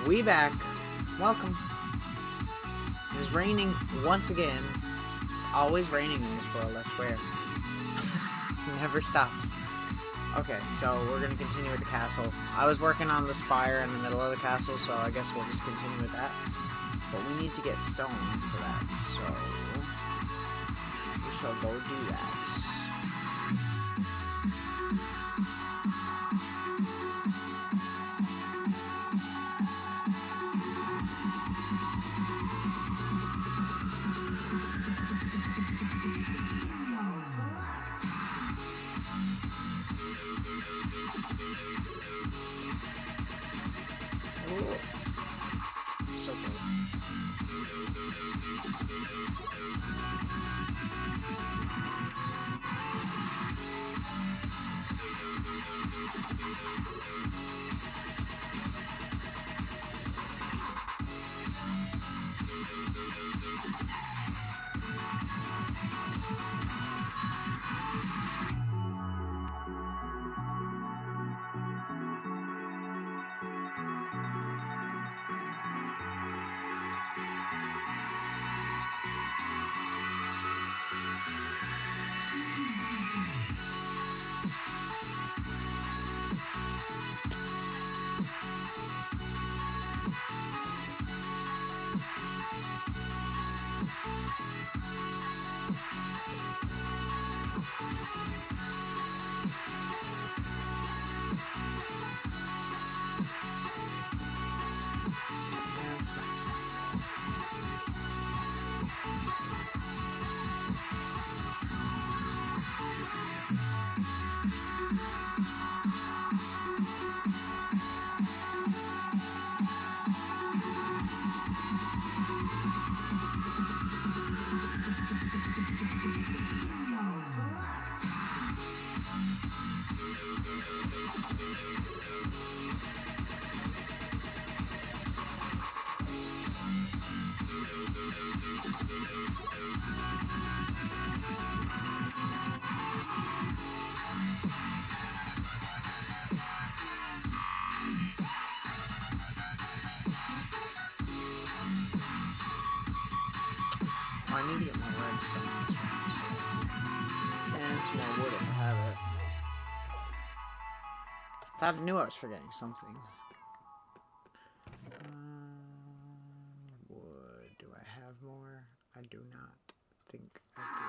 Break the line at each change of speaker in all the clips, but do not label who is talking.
We back. Welcome. It is raining once again. It's always raining in this world, I swear. It never stops. Okay, so we're gonna continue with the castle. I was working on the spire in the middle of the castle, so I guess we'll just continue with that. But we need to get stone for that, so we shall go do that. Ooh, so close. That's not. Oh, I need to get more redstone as well. And some more wood if I have it. I knew I was forgetting something. Wood. Do I have more? I do not think I do.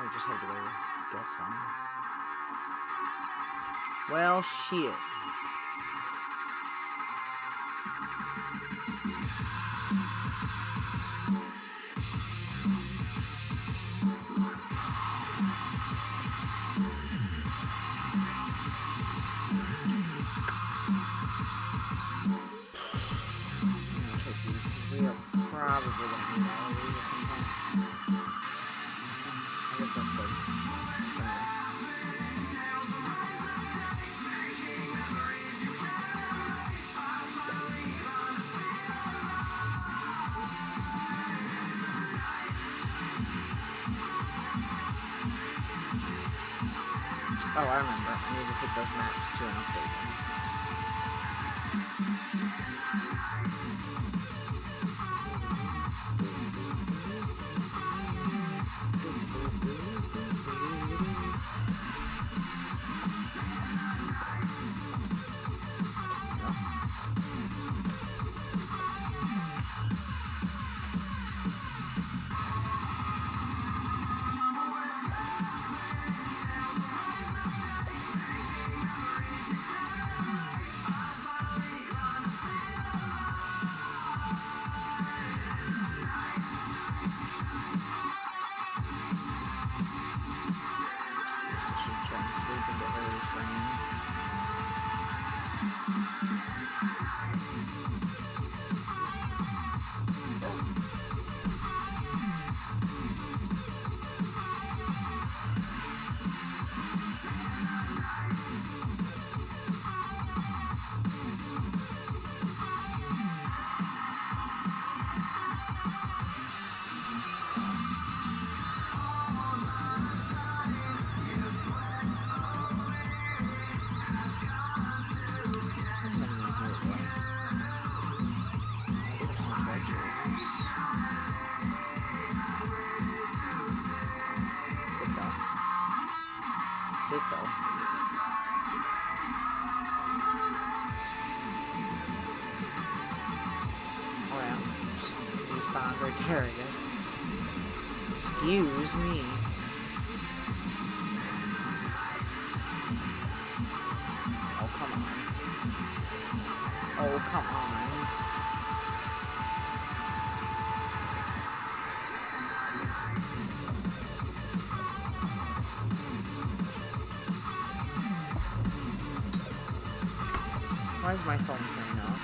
I just have to go get some. Well, shit. We are probably going to need all of these at some point. I guess that's good. For now. Oh, I remember. I need to take those maps to an update. That's it, though. Oh, yeah. Just despawned right there, I guess. Excuse me. Oh, come on. Oh, come on. Why is my phone turning off?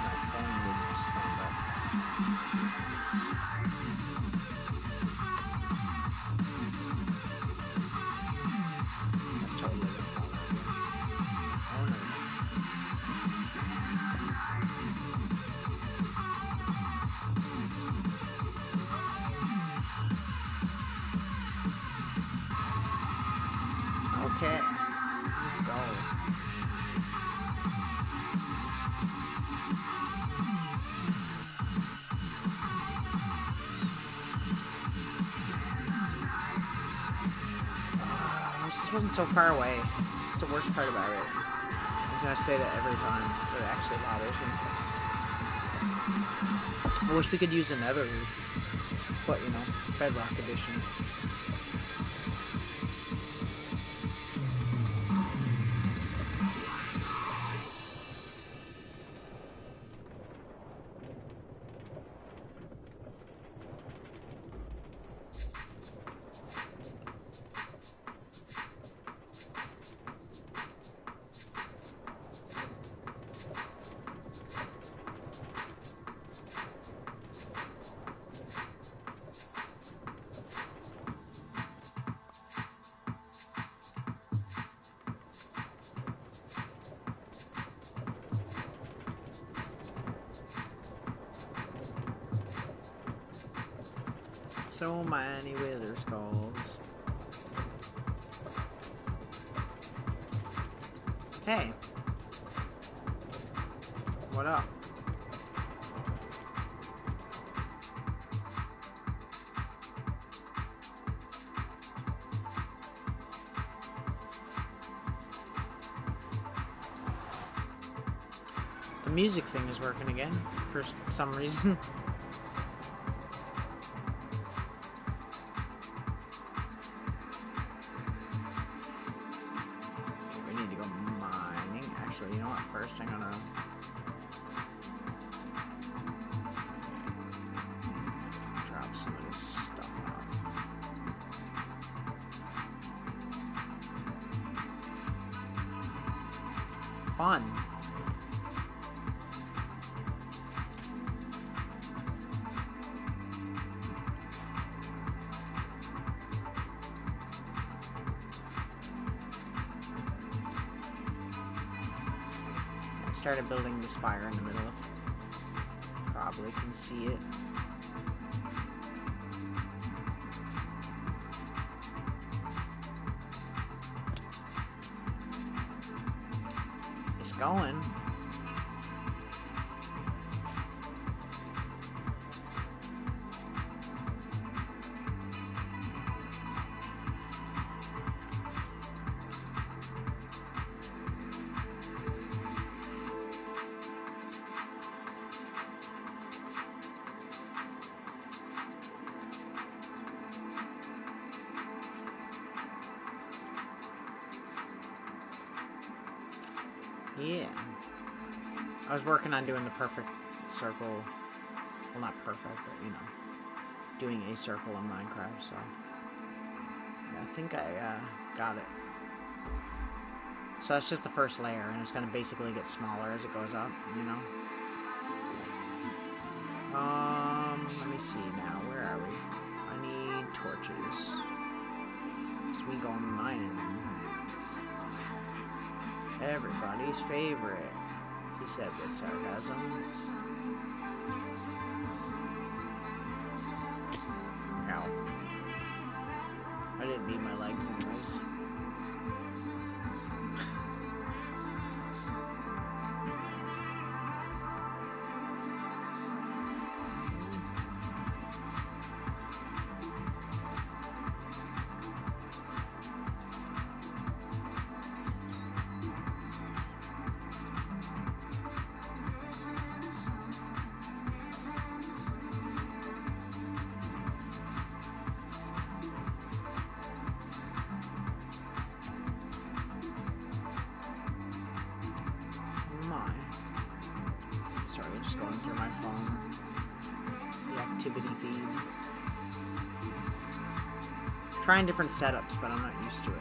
My phone would stand up. That's totally gonna fall out again. Oh no. Okay. Let's go. I just wasn't so far away. It's the worst part about it. I was gonna say that every time, but it actually bothers me. I wish we could use another roof. But, you know, Bedrock Edition. So many wither skulls. Hey. What up? The music thing is working again, for some reason. We need to go mining. Actually, you know what? First, I'm gonna... drop some of this stuff off. Fun. Started building the spire in the middle of. Probably can see it. It's going. Yeah. I was working on doing the perfect circle. Well, not perfect, but, you know, doing a circle in Minecraft, so... I think I, got it. So that's just the first layer, and it's gonna basically get smaller as it goes up, you know? Let me see now. Where are we? I need torches. Sweet Golden Mining. Everybody's favorite, he said with sarcasm. Ow. I didn't need my legs anyways. Sorry, just going through my phone. The activity feed. Trying different setups, but I'm not used to it.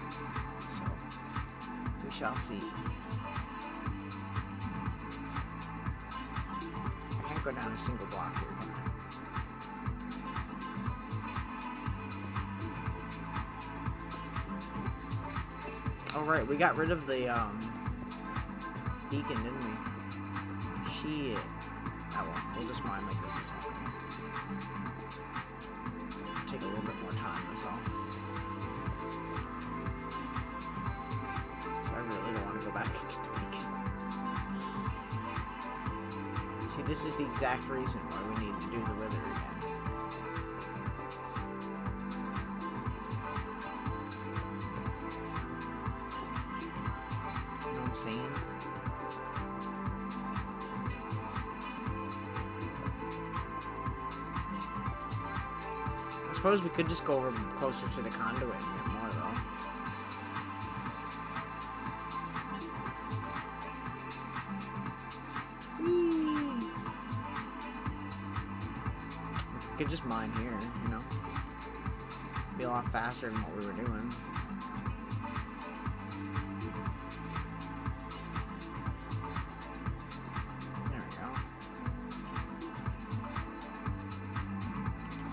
So, we shall see. I can't go down a single block here, can I? Oh, right, we got rid of the, beacon, didn't we? Shit. Oh well, we'll just mine like this is happening. Take a little bit more time, that's all. So I really don't want to go back and get the beacon. See, this is the exact reason why we need to do the wither again. You know what I'm saying? I suppose we could just go over closer to the conduit and get more, though. Whee! We could just mine here, you know? Be a lot faster than what we were doing.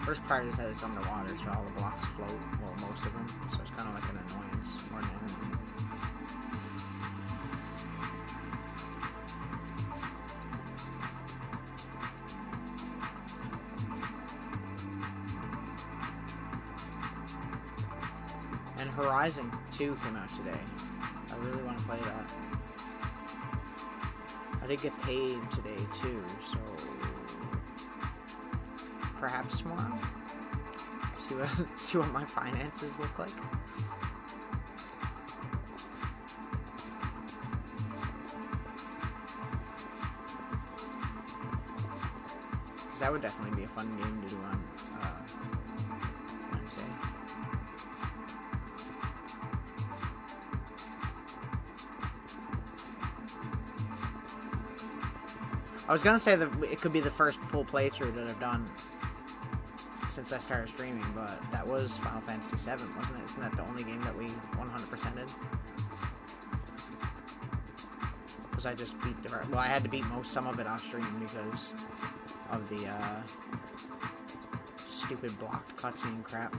First part is that it's underwater, so all the blocks float, well, most of them, so it's kind of like an annoyance more than anything. And Horizon 2 came out today. I really want to play that. I did get paid today, too, so perhaps tomorrow. See what my finances look like. Because that would definitely be a fun game to do on Wednesday. I was gonna say that it could be the first full playthrough that I've done since I started streaming, but that was Final Fantasy VII, wasn't it? Isn't that the only game that we 100%ed? Because I just beat the... Well, I had to beat some of it off stream because of the, stupid blocked cutscene crap.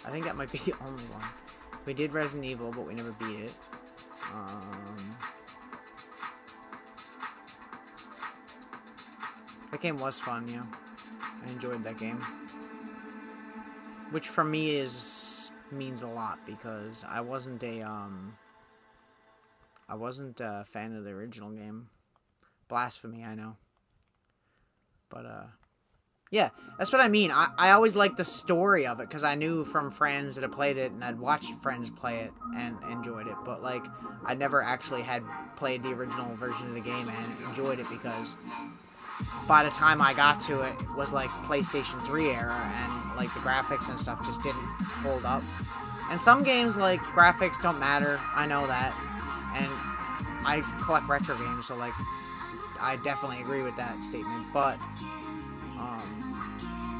I think that might be the only one. We did Resident Evil, but we never beat it. That game was fun, yeah. I enjoyed that game. Which for me means a lot because I wasn't a fan of the original game. Blasphemy, I know. But yeah, that's what I mean. I always liked the story of it, because I knew from friends that had played it, and I'd watched friends play it, and enjoyed it, but, like, I never actually had played the original version of the game and enjoyed it, because by the time I got to it, it was, like, PlayStation 3 era, and, like, the graphics and stuff just didn't hold up. And some games, like, graphics don't matter, I know that, and I collect retro games, so, like, I definitely agree with that statement, but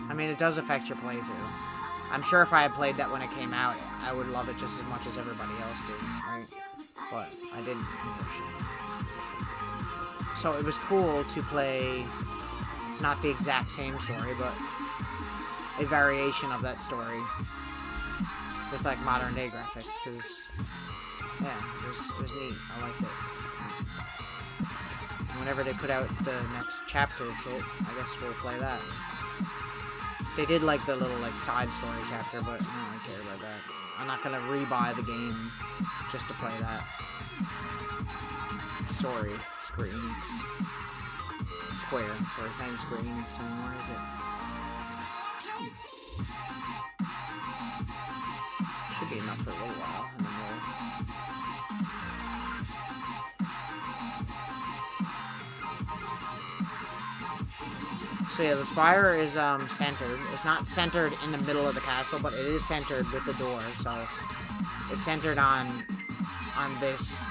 I mean, it does affect your playthrough. I'm sure if I had played that when it came out, I would love it just as much as everybody else did, right? but I didn't, unfortunately. So it was cool to play not the exact same story, but a variation of that story with like modern day graphics, because yeah, it was neat. I liked it. And whenever they put out the next chapter shit, I guess we'll play that. They did like the little like side story chapter, but I don't really care about that. I'm not gonna rebuy the game just to play that. Sorry, Square Enix. Square. Sorry, it's not even Square Enix anymore, is it? Should be enough for a little while, and then we'll... So yeah, the Spire is centered. It's not centered in the middle of the castle, but it is centered with the door, so it's centered on this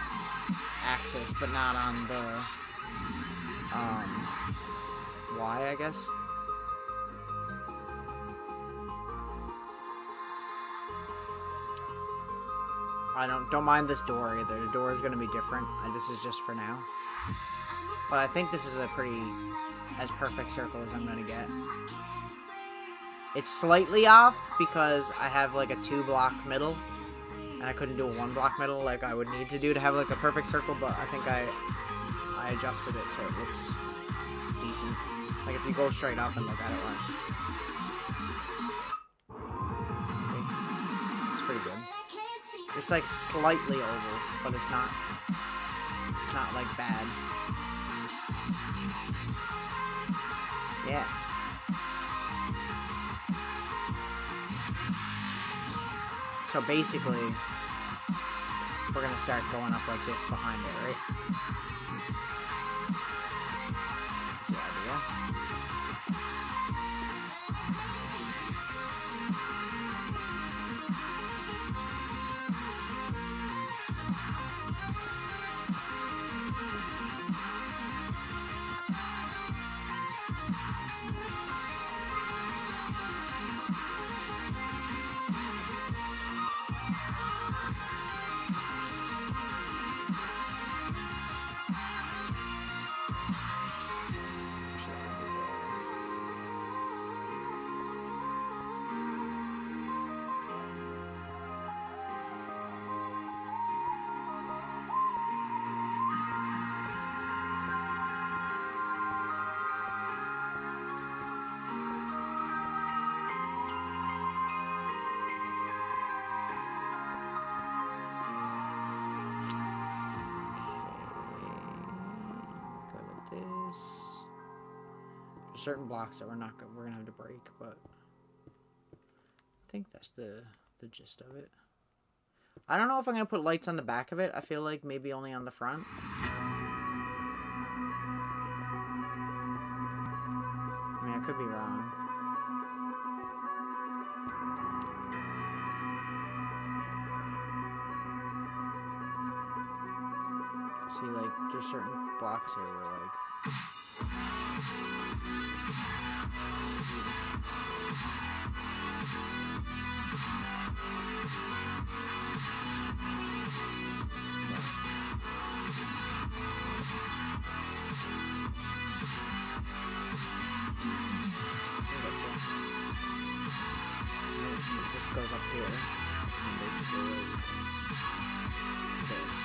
axis, but not on the Y, I guess. I don't mind this door either. The door is going to be different. This is just for now. But I think this is a pretty as perfect circle as I'm going to get. It's slightly off because I have like a 2-block middle, and I couldn't do a 1-block middle like I would need to do to have like a perfect circle. But I think I adjusted it so it looks decent. Like if you go straight up and look at it, like, see, it's pretty good. It's like slightly oval, but it's not like bad. Yeah. So basically, we're gonna start going up like this behind it, right? That's the idea. Certain blocks that we're gonna have to break, but I think that's the gist of it. I don't know if I'm gonna put lights on the back of it. I feel like maybe only on the front. I mean, I could be wrong. See, like, there's certain blocks here where, like, this goes up here, and basically, like, this.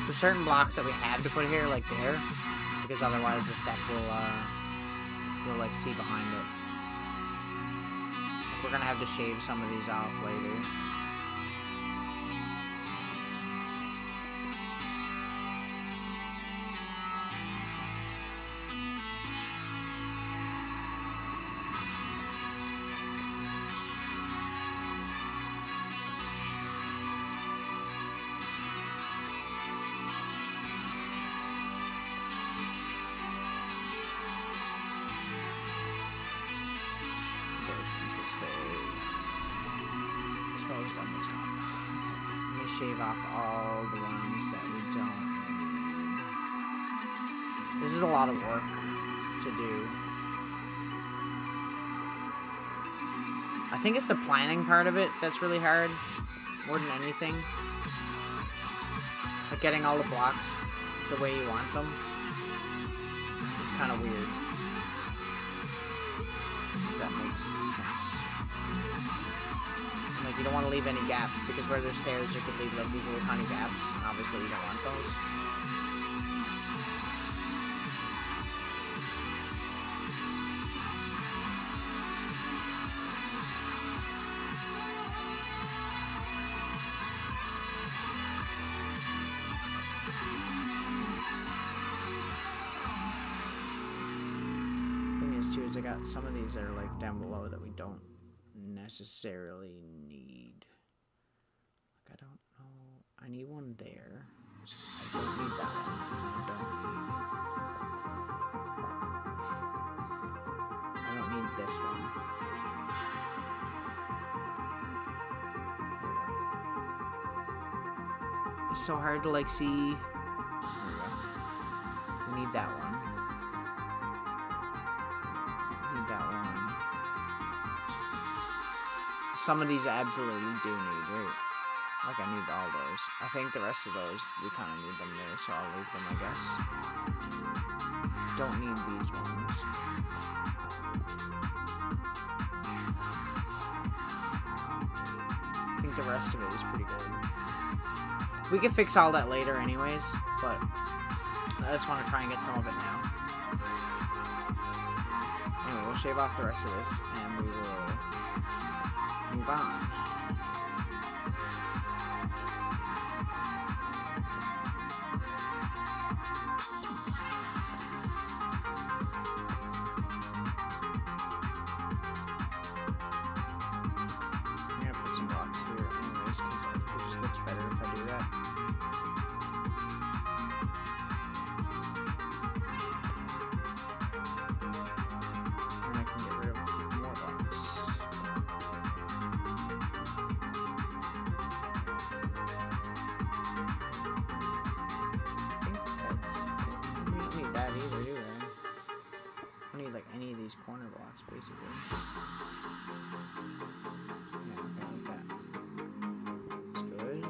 There's certain blocks that we have to put here, like there, because otherwise the step will like see behind it. Like, we're gonna have to shave some of these off later. closed on the top. Okay. Let me shave off all the ones that we don't need. This is a lot of work to do. I think it's the planning part of it that's really hard, more than anything. Like getting all the blocks the way you want them. It's kind of weird. That makes sense. Like, you don't want to leave any gaps, because where there's stairs, you could leave, like, these little tiny gaps, and obviously you don't want those. Thing is, too, is I got some of these that are, like, down below that we don't necessarily need. Like, I don't know. I need one there. I don't need that one. I don't need this one. It's so hard to, like, see. There we go. We need that one. Need that one. Some of these I absolutely do need, right? Like, I need all those. I think the rest of those, we kind of need them there, so I'll leave them, I guess. Don't need these ones. I think the rest of it is pretty good. We can fix all that later anyways, but I just want to try and get some of it now. Anyway, we'll shave off the rest of this, and we will move on. I'm gonna put some blocks here anyways, because I think it just looks better if I do that. And I can get rid of more blocks. I think that's it. We don't need that either, do we? I don't need like any of these corner blocks, basically. Yeah, okay, like that. That's good.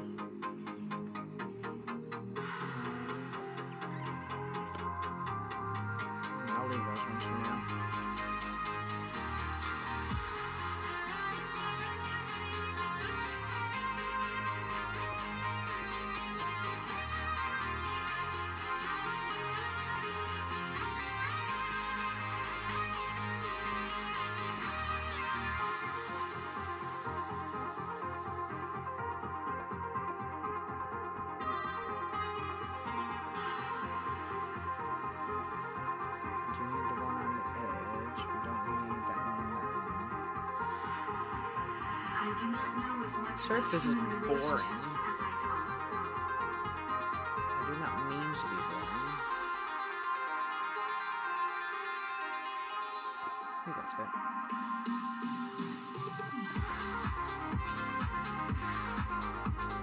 I'll leave those ones for now. Do you need the one on the edge? We don't need that one and that one.
I do not know as much
Sorry if this is
human
boring.
relationships as I thought.
I do not mean to be boring. I think that's it.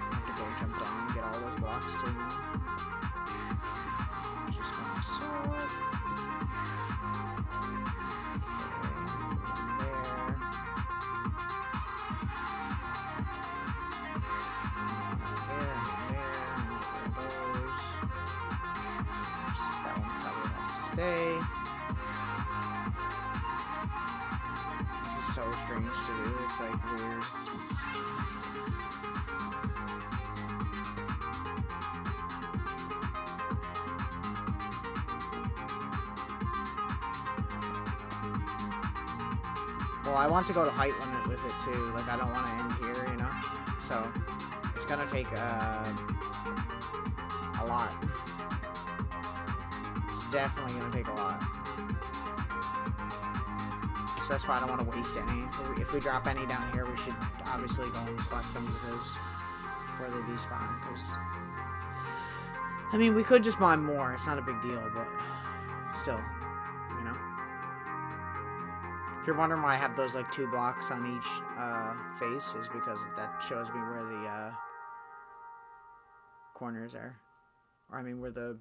I have to go jump down and get all those blocks too. Just gonna sort. Stay. This is so strange to do. It's like weird. Well, I want to go to height limit with it too. Like, I don't want to end here, you know? So, it's gonna take a lot. It's definitely gonna take a lot. So that's why I don't want to waste any. If we drop any down here, we should obviously go and collect them because before they despawn. Because I mean, we could just mine more. It's not a big deal, but still, you know. you're wondering why I have those like 2 blocks on each face, is because that shows me where the corners are, or I mean where the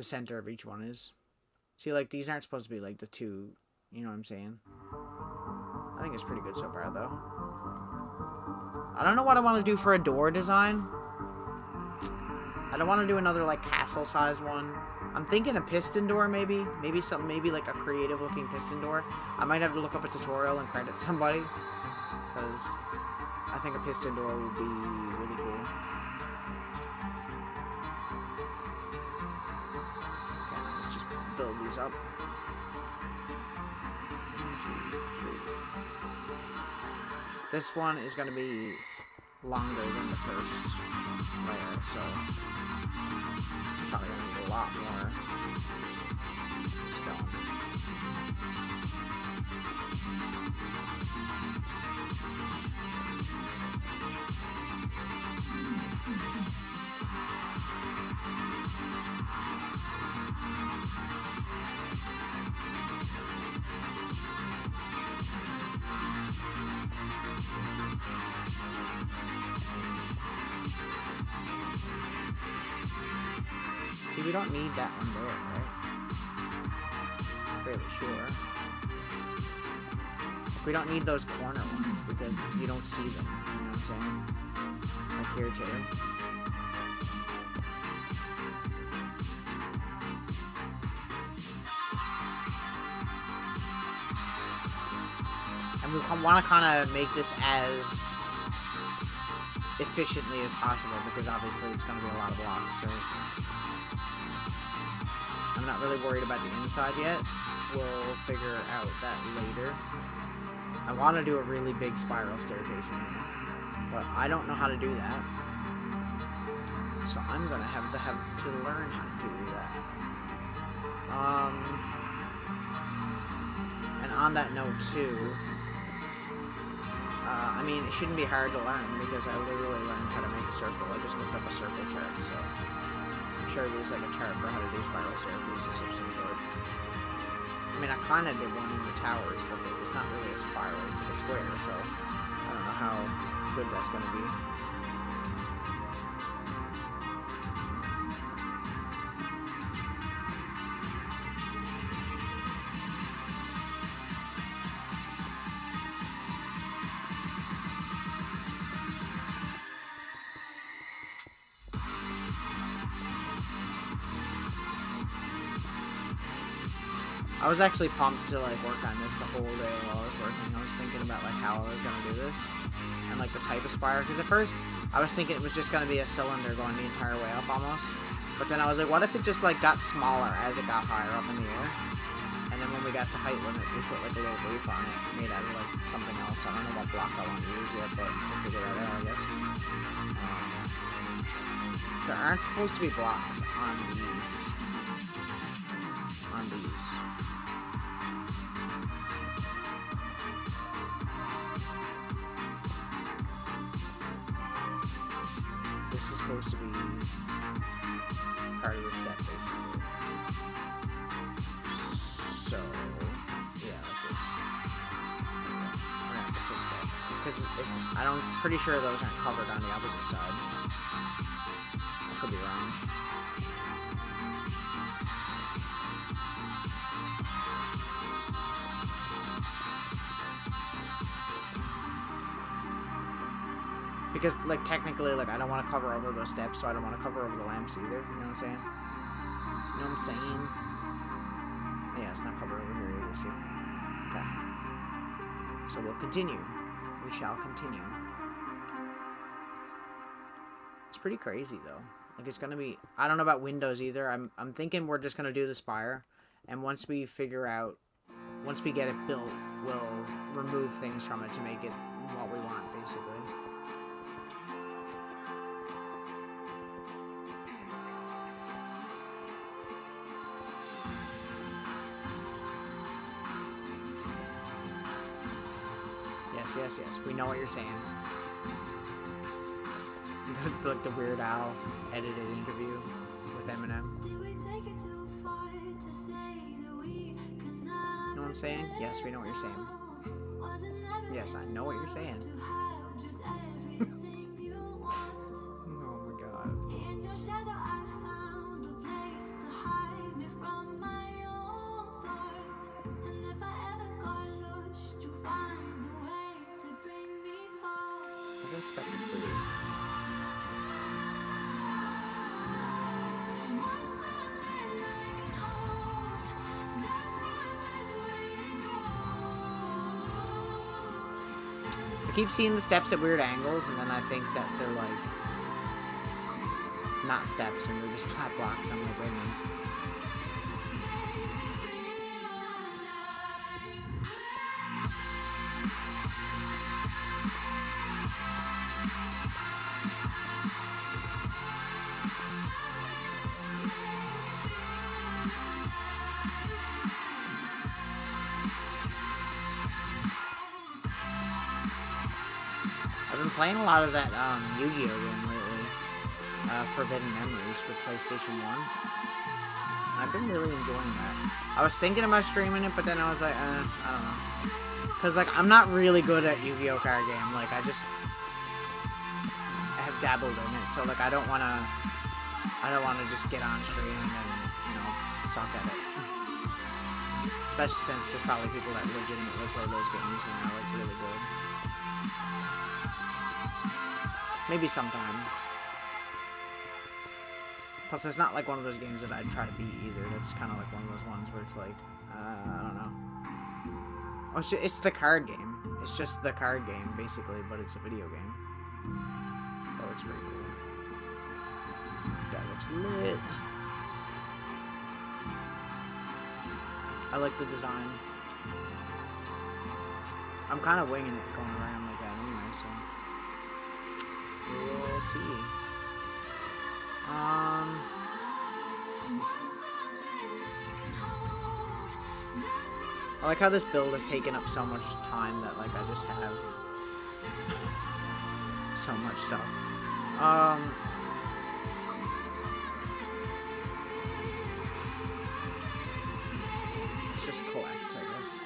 center of each one is. See, like these aren't supposed to be like the 2. You know what I'm saying? I think it's pretty good so far, though. I don't know what I want to do for a door design. I don't want to do another like castle-sized one. I'm thinking a piston door, maybe. Maybe like a creative-looking piston door. I might have to look up a tutorial and credit somebody, because I think a piston door would be really cool. Okay, let's just build these up. 1, 2, 3. This one is going to be longer than the first layer, so probably going to need a lot more stone. See, we don't need that one there, right? I'm fairly sure. We don't need those corner ones because you don't see them, you know what I'm saying? Like here too. And we want to kind of make this as efficiently as possible because obviously it's going to be a lot of blocks, right? I'm not really worried about the inside yet. We'll figure out that later. I want to do a really big spiral staircase in here, but I don't know how to do that. So I'm going to have to learn how to do that. And on that note too, I mean, it shouldn't be hard to learn because I literally learned how to make a circle. I just looked up a circle chart, so I'm sure there's like a chart for how to do spiral staircases of some sort. I mean, I kind of did one in the towers, but it's not really a spiral, it's like a square, so I don't know how good that's going to be. I was actually pumped to like work on this the whole day while I was working. I was thinking about like how I was gonna do this and like the type of spire. Because at first I was thinking it was just gonna be a cylinder going the entire way up almost. But then I was like, what if it just like got smaller as it got higher up in the air? And then when we got to height limit, we put like a little roof on it, made out of like something else. I don't know what block I want to use yet, but we'll figure that out, I guess. There aren't supposed to be blocks on these. This is supposed to be part of the step, basically. So, yeah, like this. We're gonna have to fix that. Because I'm pretty sure those aren't covered on the opposite side. I could be wrong. Because, like, technically, like, I don't want to cover over those steps, so I don't want to cover over the lamps either. You know what I'm saying? You know what I'm saying? Yeah, it's not covered over here either, see? Okay. So we'll continue. We shall continue. It's pretty crazy, though. Like, it's gonna be... I don't know about windows either. I'm thinking we're just gonna do the spire, and once we figure out... Once we get it built, we'll remove things from it to make it what we want, basically. Yes. We know what you're saying. Like the Weird Al edited interview with Eminem. No I'm saying? Yes, we know what you're saying. Yes, I know what you're saying. Oh my god. I just stepped to breathe. I keep seeing the steps at weird angles, and then I think that they're like not steps, and they're just flat blocks. I'm like, wait a minute. I've been playing a lot of that Yu-Gi-Oh game lately, Forbidden Memories for PlayStation 1. And I've been really enjoying that. I was thinking about streaming it, but then I was like, I don't know. Because, like, I'm not really good at Yu-Gi-Oh card game. Like, I have dabbled in it, so, like, I don't want to just get on stream and, you know, suck at it. Especially since there's probably people that legitimately play those games and are, like, really good. Maybe sometime. Plus, it's not like one of those games that I'd try to beat either. That's kind of like one of those ones where it's like, I don't know. Oh, it's the card game. It's just the card game, basically, but it's a video game. That looks pretty cool. That looks lit. I like the design. I'm kind of winging it going around like that anyway, so we'll see. I like how this build has taken up so much time that, like, I just have so much stuff. Let's just collect, I guess.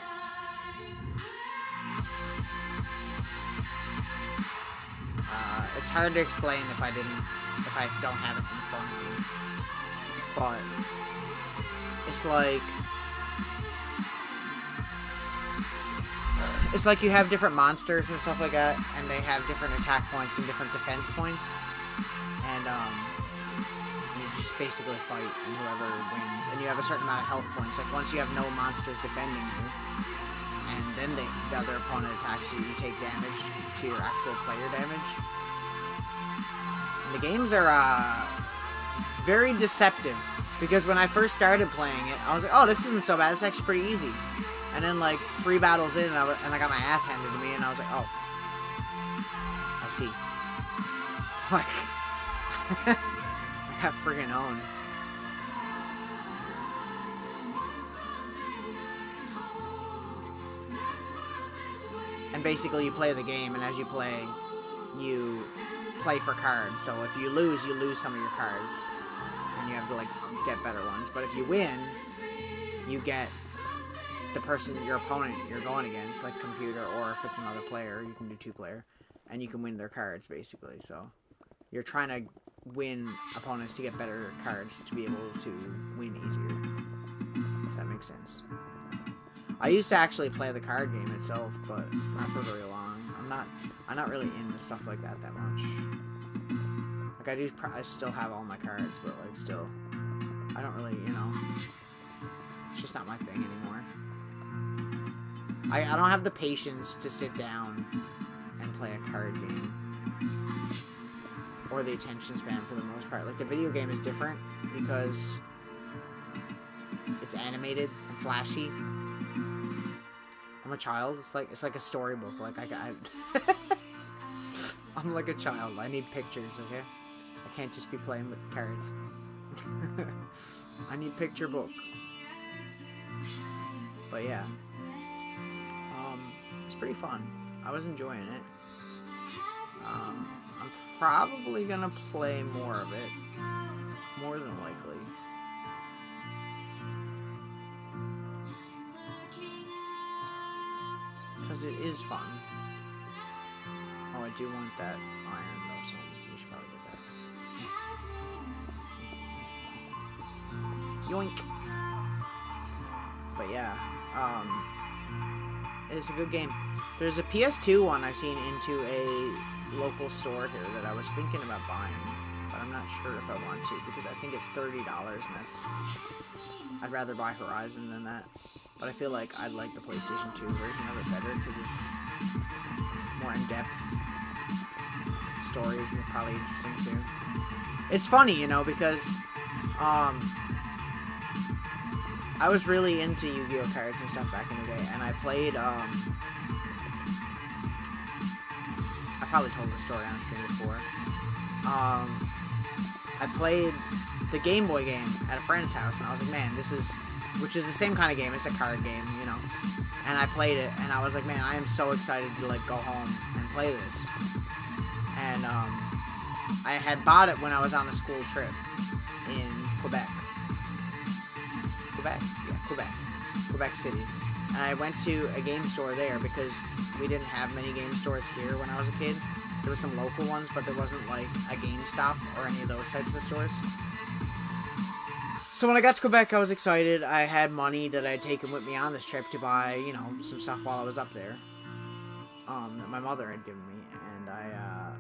It's hard to explain if I don't have it in front of me. But it's like you have different monsters and stuff like that, and they have different attack points and different defense points. And you just basically fight, and whoever wins. And you have a certain amount of health points. Like, once you have no monsters defending you, and then the other opponent attacks you, you take damage to your actual player damage. And the games are very deceptive, because when I first started playing it, I was like, oh, this isn't so bad, it's actually pretty easy. And then, like, 3 battles in, and I got my ass handed to me, and I was like, oh, I see. Like, I got friggin' owned. And basically, you play the game, and as you play for cards. So if you lose some of your cards, and you have to, like, get better ones. But if you win, you get the person, your opponent you're going against, like computer, or if it's another player, you can do 2-player, and you can win their cards, basically. So you're trying to win opponents to get better cards to be able to win easier, if that makes sense. I used to actually play the card game itself, but not for very long. I'm not really into stuff like that much. Like, I still have all my cards, but, like, still, I don't really, you know, it's just not my thing anymore. I don't have the patience to sit down and play a card game. Or the attention span, for the most part. Like, the video game is different because it's animated and flashy. I'm a child. It's like a storybook. Like, I'm like a child. I need pictures, okay? I can't just be playing with cards. I need picture book. But yeah. It's pretty fun. I was enjoying it. I'm probably gonna play more of it. More than likely. Because it is fun. Oh, I do want that iron, though, so we should probably get that. Yoink! But yeah, it's a good game. There's a PS2 one I seen into a local store here that I was thinking about buying, but I'm not sure if I want to, because I think it's $30, and that's... I'd rather buy Horizon than that. But I feel like I'd like the PlayStation 2 version of it better, because it's more in-depth. The story is probably interesting, too. It's funny, you know, because, I was really into Yu-Gi-Oh! Cards and stuff back in the day, and I played, I probably told the story on stream before. I played the Game Boy game at a friend's house, and I was like, man, this is... Which is the same kind of game, it's a card game, you know. And I played it, and I was like, man, I am so excited to, like, go home and play this. And, I had bought it when I was on a school trip in Quebec. Quebec? Yeah, Quebec. Quebec City. And I went to a game store there because we didn't have many game stores here when I was a kid. There were some local ones, but there wasn't, like, a GameStop or any of those types of stores. So when I got to Quebec, I was excited. I had money that I had taken with me on this trip to buy, you know, some stuff while I was up there. That my mother had given me. And I,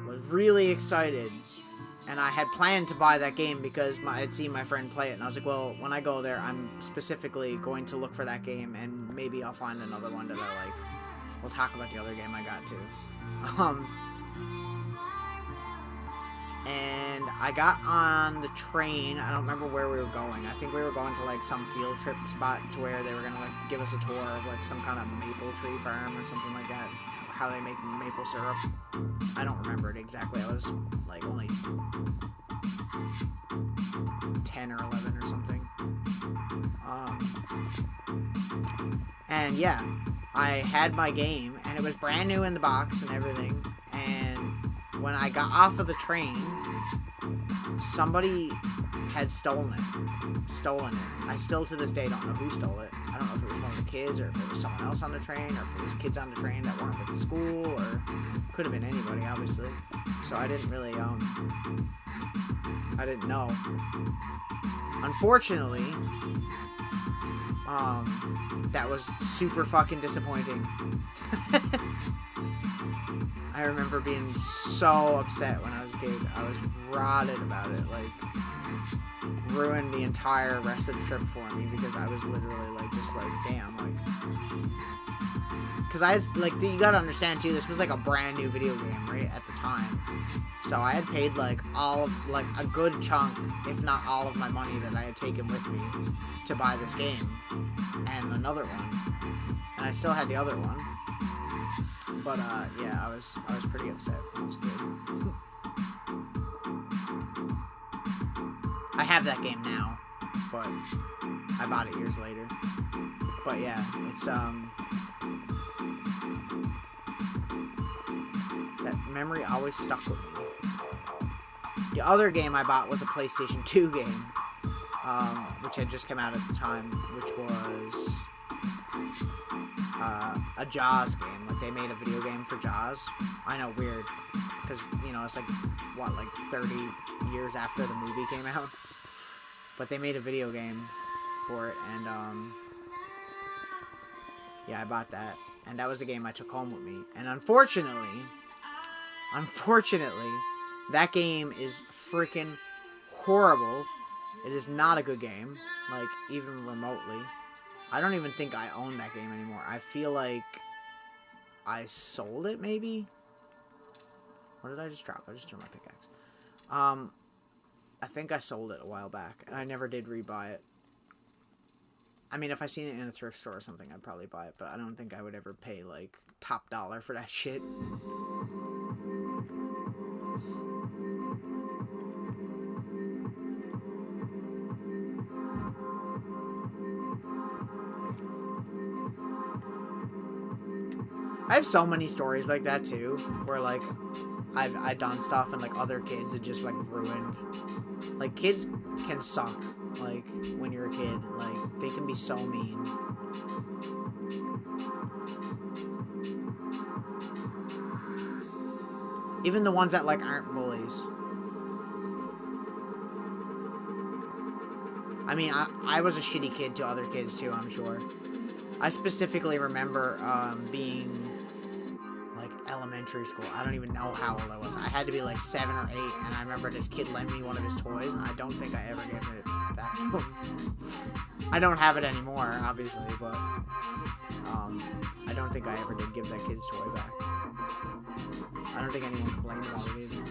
was really excited. And I had planned to buy that game because I had seen my friend play it. And I was like, well, when I go there, I'm specifically going to look for that game. And maybe I'll find another one that I like. We'll talk about the other game I got, too. And I got on the train. I don't remember where we were going. I think we were going to, like, some field trip spot to where they were going to, like, give us a tour of, like, some kind of maple tree farm or something like that. How they make maple syrup. I don't remember it exactly. I was, like, only 10 or 11 or something. And, yeah. I had my game, and it was brand new in the box and everything. And when I got off of the train, somebody had stolen it. I still, to this day, don't know who stole it. I don't know if it was one of the kids, or if it was someone else on the train, or if it was kids on the train that weren't with the school, or could have been anybody, obviously. So I didn't really, I didn't know. Unfortunately, that was super fucking disappointing. I remember being so upset when I was a kid. I was rotted about it. Like, ruined the entire rest of the trip for me because I was literally, like, just like, damn, like... Because I had, like, you gotta understand, too, this was, like, a brand new video game, right, at the time. So I had paid, like, like, a good chunk, if not all of my money that I had taken with me to buy this game. And another one. And I still had the other one. But, yeah, I was pretty upset when I was a kid. I have that game now, but I bought it years later. But, yeah, it's, that memory always stuck with me. The other game I bought was a PlayStation 2 game, which had just come out at the time, which was... a Jaws game. Like, they made a video game for Jaws. I know, weird. Because, you know, it's like, what, like 30 years after the movie came out? But they made a video game for it, and, yeah, I bought that. And that was the game I took home with me. And unfortunately, that game is freaking horrible. It is not a good game. Like, even remotely. I don't even think I own that game anymore. I feel like I sold it, maybe? What did I just drop? I just threw my pickaxe. I think I sold it a while back, and I never did rebuy it. I mean, if I seen it in a thrift store or something, I'd probably buy it, but I don't think I would ever pay, like, top dollar for that shit. I have so many stories like that, too, where, like, I've done stuff and, like, other kids had just, like, ruined. Like, kids can suck, like, when you're a kid. Like, they can be so mean. Even the ones that, like, aren't bullies. I mean, I was a shitty kid to other kids, too, I'm sure. I specifically remember, being, like, elementary school. I don't even know how old I was. I had to be, like, 7 or 8, and I remember this kid lent me one of his toys, and I don't think I ever gave it back to him. I don't have it anymore, obviously, but, I don't think I ever did give that kid's toy back. I don't think anyone complained about it either.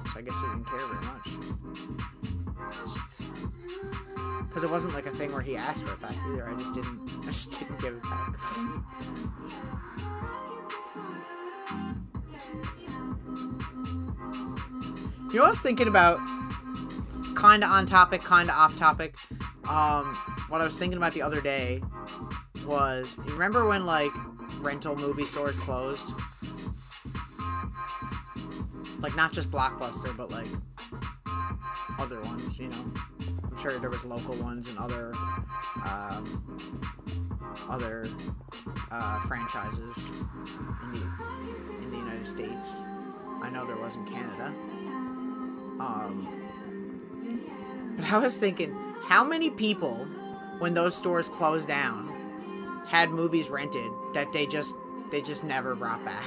So I guess he didn't care very much. Because it wasn't like a thing where he asked for it back either. I just didn't give it back. You know what I was thinking about? Kinda on topic, kinda off topic. What I was thinking about the other day was, you remember when, like, rental movie stores closed? Like, not just Blockbuster, but, like, other ones, you know? I'm sure there was local ones and other franchises in the United States. I know there was in Canada. But I was thinking, how many people, when those stores closed down, had movies rented that they just never brought back?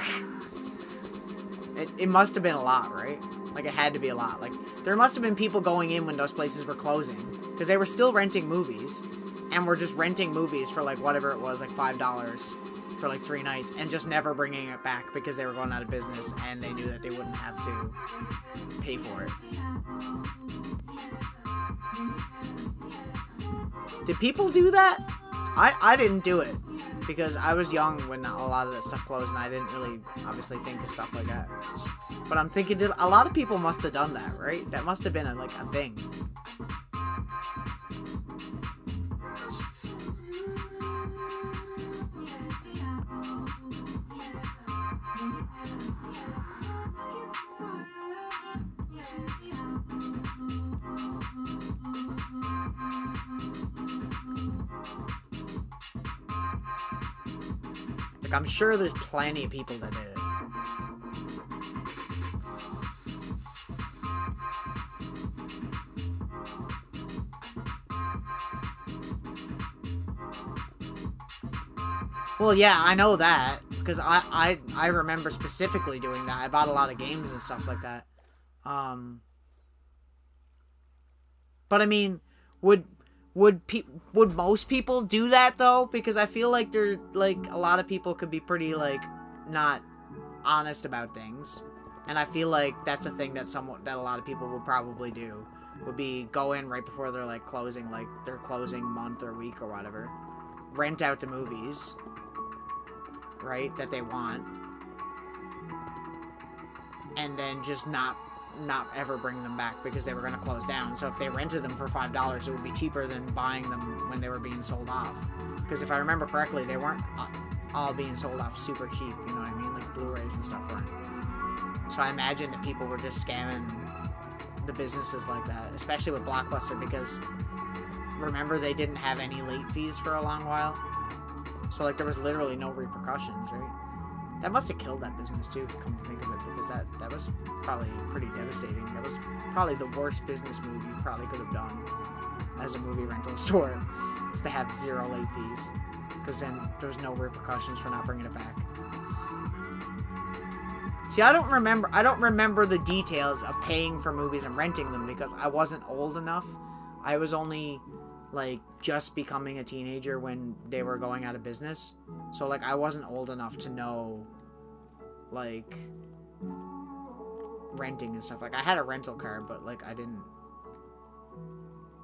It must have been a lot, right? Like, it had to be a lot. Like, there must have been people going in when those places were closing, because they were still renting movies, and were just renting movies for, like, whatever it was, like $5 for, like, 3 nights, and just never bringing it back because they were going out of business, and they knew that they wouldn't have to pay for it. Did people do that? I didn't do it, because I was young when a lot of that stuff closed, and I didn't really, obviously, think of stuff like that. But I'm thinking, a lot of people must have done that, right? That must have been, a thing. Like, I'm sure there's plenty of people that did it. Well, yeah, I know that, because I remember specifically doing that. I bought a lot of games and stuff like that. But I mean, would most people do that though? Because I feel like there's, like, a lot of people could be pretty, like, not honest about things, and I feel like that's a thing that a lot of people would probably do. Would be go in right before they're, like, closing, like, their closing month or week or whatever, rent out the movies, right, that they want, and then just not ever bring them back because they were going to close down. So if they rented them for $5, it would be cheaper than buying them when they were being sold off. Because if I remember correctly, they weren't all being sold off super cheap, you know what I mean? Like, Blu-rays and stuff weren't. So I imagine that people were just scamming the businesses like that, especially with Blockbuster, because remember, they didn't have any late fees for a long while. So, like, there was literally no repercussions, right? That must have killed that business too, come to think of it, because that was probably pretty devastating. That was probably the worst business move you probably could have done as a movie rental store, was to have 0 late fees, because then there was no repercussions for not bringing it back. See, I don't remember the details of paying for movies and renting them, because I wasn't old enough. I was only, like, just becoming a teenager when they were going out of business. So, like, I wasn't old enough to know, like, renting and stuff. Like, I had a rental card, but, like, I didn't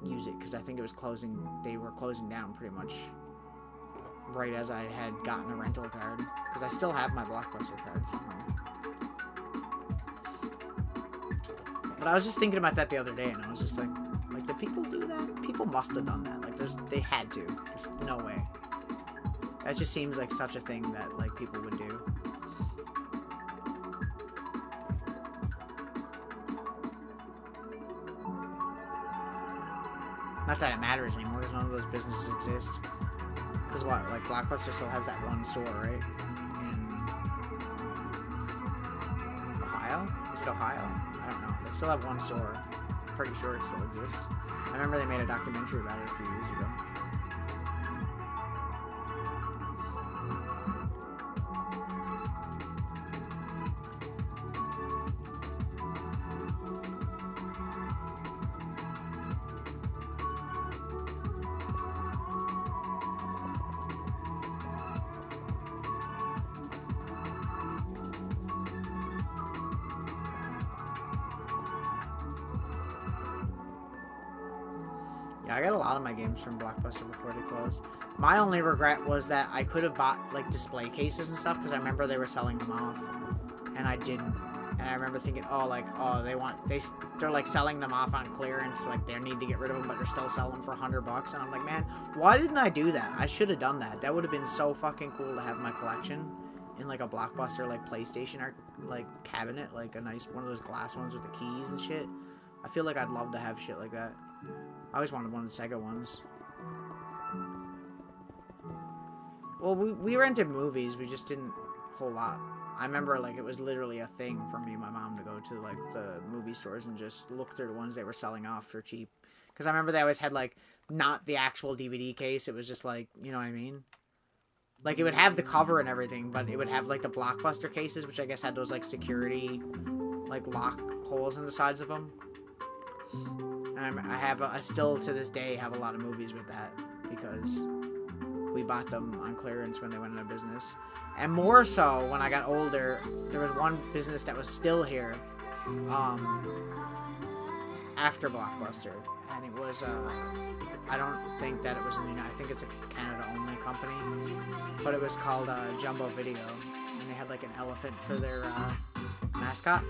use it because I think it was closing. They were closing down pretty much right as I had gotten a rental card, because I still have my Blockbuster card somehow. But I was just thinking about that the other day, and I was just like, did people do that? People must have done that. Like, they had to. There's no way. That just seems like such a thing that, like, people would do. Not that it matters anymore, because none of those businesses exist. Because what, like, Blockbuster still has that one store, right? In Ohio? Is it Ohio? I don't know. They still have one store. Pretty sure it still exists. I remember they made a documentary about it a few years ago. Yeah, I got a lot of my games from Blockbuster before they closed. My only regret was that I could have bought, like, display cases and stuff, because I remember they were selling them off, and I didn't. And I remember thinking, oh, like, oh, they're, like, selling them off on clearance, like, they need to get rid of them, but they're still selling them for $100, and I'm like, man, why didn't I do that? I should have done that. That would have been so fucking cool to have my collection in, like, a Blockbuster, like, PlayStation, like, cabinet, like, a nice, one of those glass ones with the keys and shit. I feel like I'd love to have shit like that. I always wanted one of the Sega ones. Well, we rented movies, we just didn't a whole lot. I remember, like, it was literally a thing for me and my mom to go to, like, the movie stores and just look through the ones they were selling off for cheap. Because I remember they always had, like, not the actual DVD case, it was just, like, you know what I mean? Like, it would have the cover and everything, but it would have, like, the Blockbuster cases, which I guess had those, like, security, like, lock holes in the sides of them. And I still, to this day, have a lot of movies with that, because we bought them on clearance when they went out of business. And more so, when I got older, there was one business that was still here, after Blockbuster, and it was, I don't think that it was in the United, I think it's a Canada-only company, but it was called, Jumbo Video, and they had, like, an elephant for their, mascot.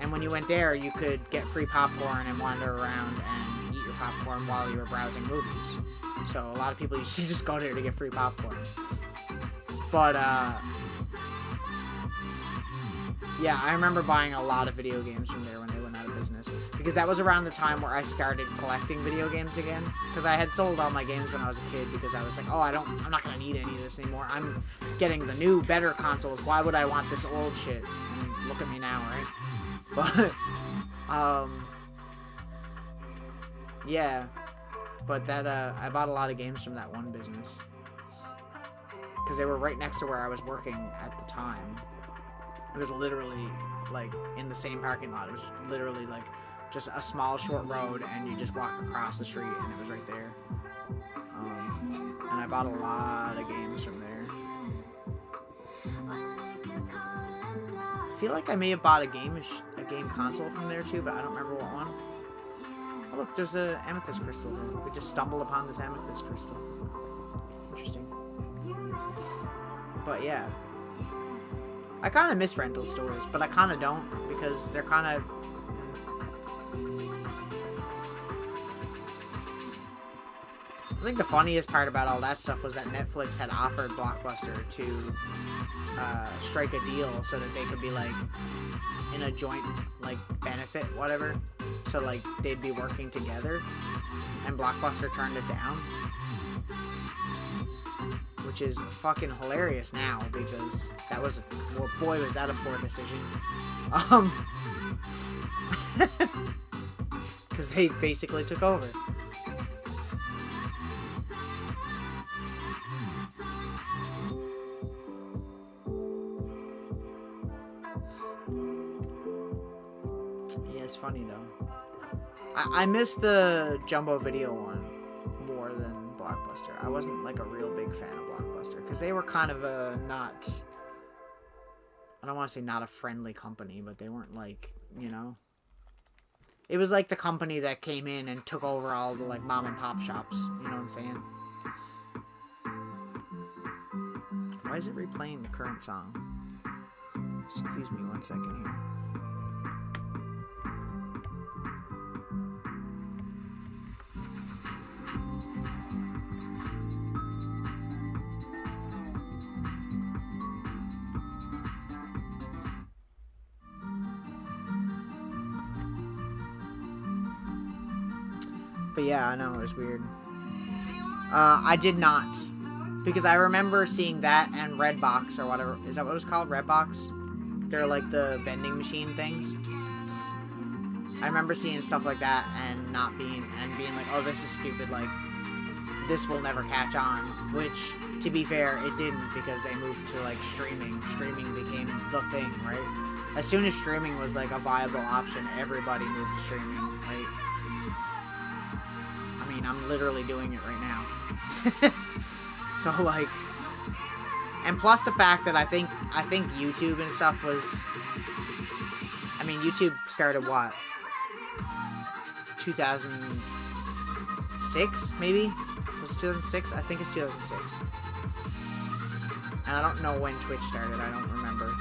And when you went there, you could get free popcorn and wander around and eat your popcorn while you were browsing movies. So a lot of people used to just go there to get free popcorn. But, yeah, I remember buying a lot of video games from there when they went out of business. Because that was around the time where I started collecting video games again. Because I had sold all my games when I was a kid because I was like, oh, I'm not going to need any of this anymore. I'm getting the new, better consoles. Why would I want this old shit? And look at me now, right? But, yeah, but that, I bought a lot of games from that one business, because they were right next to where I was working at the time. It was literally, like, in the same parking lot. It was literally, like, just a small, short road, and you just walk across the street, and it was right there. And I bought a lot of games from there. I feel like I may have bought a game console from there too, but I don't remember what one. Oh look, there's an amethyst crystal there. We just stumbled upon this amethyst crystal. Interesting. But yeah. I kind of miss rental stores, but I kind of don't, because they're kind of... I think the funniest part about all that stuff was that Netflix had offered Blockbuster to strike a deal so that they could be, like, in a joint, like, benefit, whatever. So, like, they'd be working together. And Blockbuster turned it down. Which is fucking hilarious now, because that was, well, boy, was that a poor decision. Because they basically took over. Yeah, it's funny though. I miss the Jumbo Video one more than Blockbuster. I wasn't like a real big fan of Blockbuster because they were kind of a not, I don't want to say not a friendly company, but they weren't like, you know, it was like the company that came in and took over all the like mom and pop shops, you know what I'm saying? Why is it replaying the current song? Excuse me 1 second here. But yeah, I know, it was weird. I did not. Because I remember seeing that and Redbox or whatever. Is that what it was called? Redbox? They're like the vending machine things. I remember seeing stuff like that and being like, oh, this is stupid, like, this will never catch on. Which, to be fair, it didn't, because they moved to, like, streaming. Streaming became the thing, right? As soon as streaming was, like, a viable option, everybody moved to streaming, right? I mean, I'm literally doing it right now. So, like, and plus the fact that I think YouTube and stuff was, I mean, YouTube started, what, 2006, maybe? Was it 2006? I think it's 2006. And I don't know when Twitch started, I don't remember.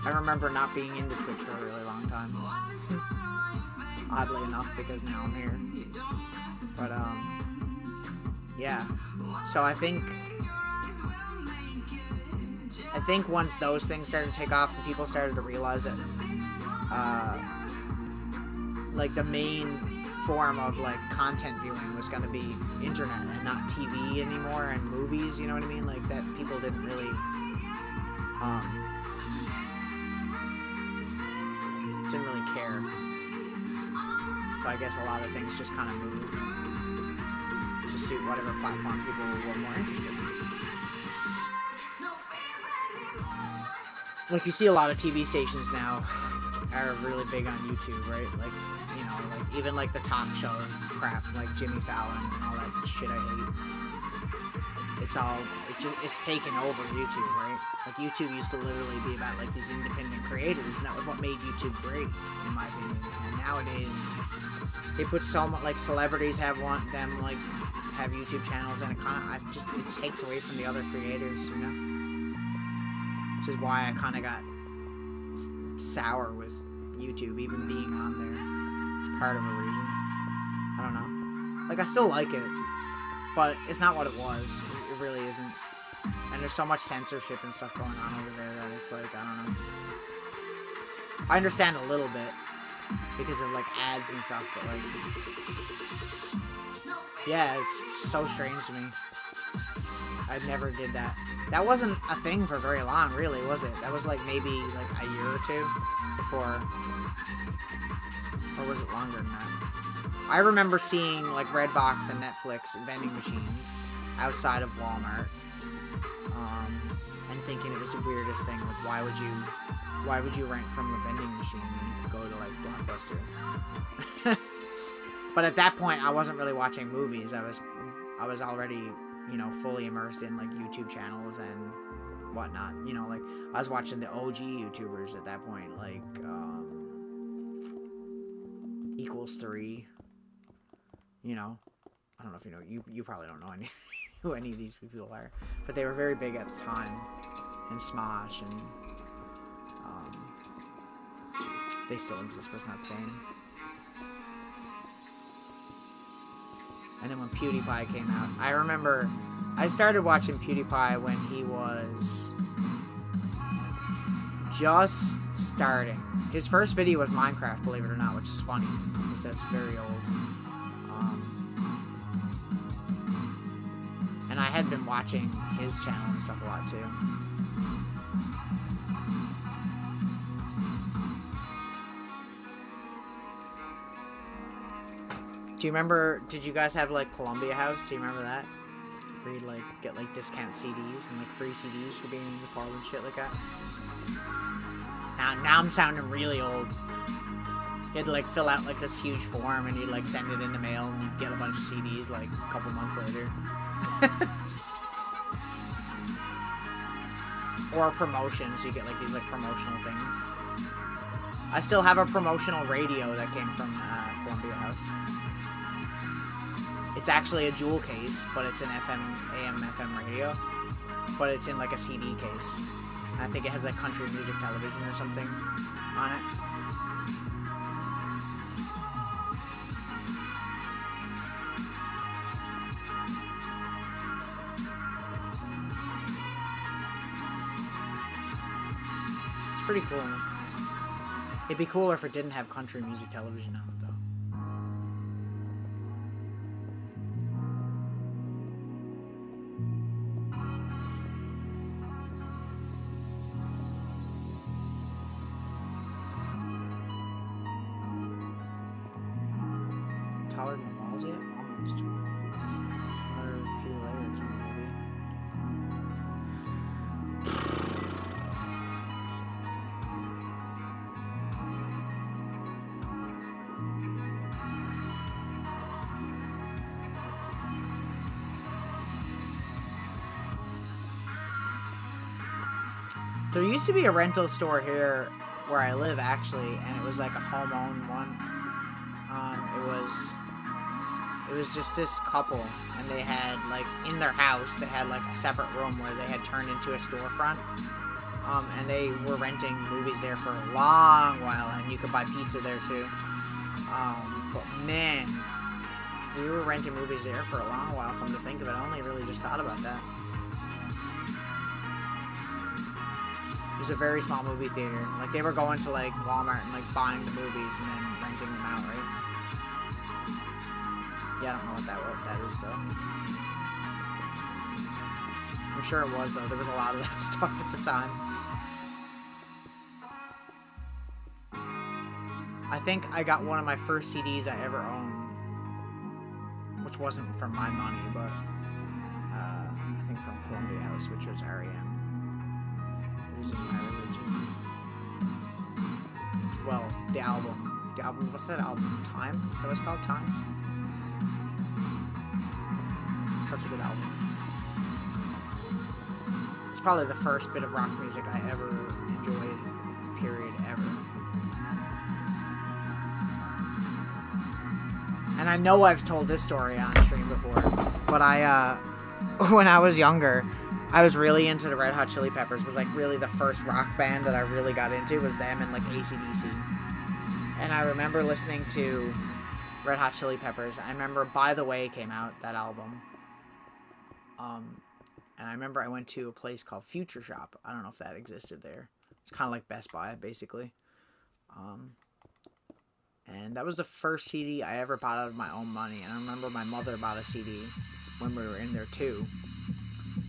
I remember not being into Twitch for a really long time. Oddly enough, because now I'm here. But, yeah. So I think once those things started to take off and people started to realize that, like, the main form of, like, content viewing was going to be internet and not TV anymore and movies, you know what I mean? Like, that people didn't really, care. So I guess a lot of things just kind of moved to suit whatever platform people were more interested in. Like, you see a lot of TV stations now are really big on YouTube, right? Like, you know, like, even, like, the talk show crap, like Jimmy Fallon and all that shit I hate. It's taken over YouTube, right? Like, YouTube used to literally be about, like, these independent creators, and that was what made YouTube great, in my opinion. And nowadays, they put so much, like, celebrities have YouTube channels, and it takes away from the other creators, you know? Which is why I kind of got sour with YouTube even being on there. It's part of a reason. I don't know. Like, I still like it, but it's not what it was. It really isn't. And there's so much censorship and stuff going on over there that it's like, I don't know. I understand a little bit because of, like, ads and stuff, but, like, yeah, it's so strange to me. I never did that. That wasn't a thing for very long, really, was it? That was, like, maybe, like, a year or two before, or was it longer than that? I remember seeing, like, Redbox and Netflix vending machines outside of Walmart, and thinking it was the weirdest thing. Like, why would you rent from a vending machine when you could go to, like, Blockbuster? But at that point, I wasn't really watching movies. I was already, you know, fully immersed in, like, YouTube channels and whatnot. You know, like, I was watching the OG YouTubers at that point, like, Equals 3. You know, I don't know if you know. You probably don't know who any of these people are, but they were very big at the time. And Smosh, and they still exist, but it's not the same. And then when PewDiePie came out, I remember I started watching PewDiePie when he was just starting. His first video was Minecraft, believe it or not, which is funny, because that's very old. And I had been watching his channel and stuff a lot, too. Do you remember, did you guys have, like, Columbia House? Do you remember that? Where you'd, like, get, like, discount CDs and, like, free CDs for being in the club and shit like that? Now I'm sounding really old. You had to, like, fill out, like, this huge form, and you'd, like, send it in the mail, and you'd get a bunch of CDs, like, a couple months later. Or promotions. You get, like, these, like, promotional things. I still have a promotional radio that came from Columbia House. It's actually a jewel case, but it's an AM/FM radio. But it's in, like, a CD case. And I think it has, like, country music television or something on it. It's pretty cool. It'd be cooler if it didn't have country music television on it, though. colored in the walls yet? Almost. Another few layers, maybe. There used to be a rental store here where I live, actually, and it was like a home-owned one. It was just this couple, and they had, like, in their house, they had, like, a separate room where they had turned into a storefront. And they were renting movies there for a long while, and you could buy pizza there, too. But, man, we were renting movies there for a long while, come to think of it. I only really just thought about that. It was a very small movie theater. Like, they were going to, like, Walmart and, like, buying the movies and then renting them out, right? Yeah, I don't know what that is, though. I'm sure it was, though. There was a lot of that stuff at the time. I think I got one of my first CDs I ever owned, which wasn't from my money, but I think from Columbia House, which was R.E.M. Losing My Religion. Well, the album. What's that album? Time? Is that what it's called? Time? Such a good album. It's probably the first bit of rock music I ever enjoyed, period, ever. And I know I've told this story on stream before, but when I was younger, I was really into the Red Hot Chili Peppers. It was like really the first rock band that I really got into was them and like AC/DC. And I remember listening to Red Hot Chili Peppers. I remember By the Way came out, that album. And I remember I went to a place called Future Shop. I don't know if that existed there. It's kind of like Best Buy, basically. And that was the first CD I ever bought out of my own money. And I remember my mother bought a CD when we were in there too.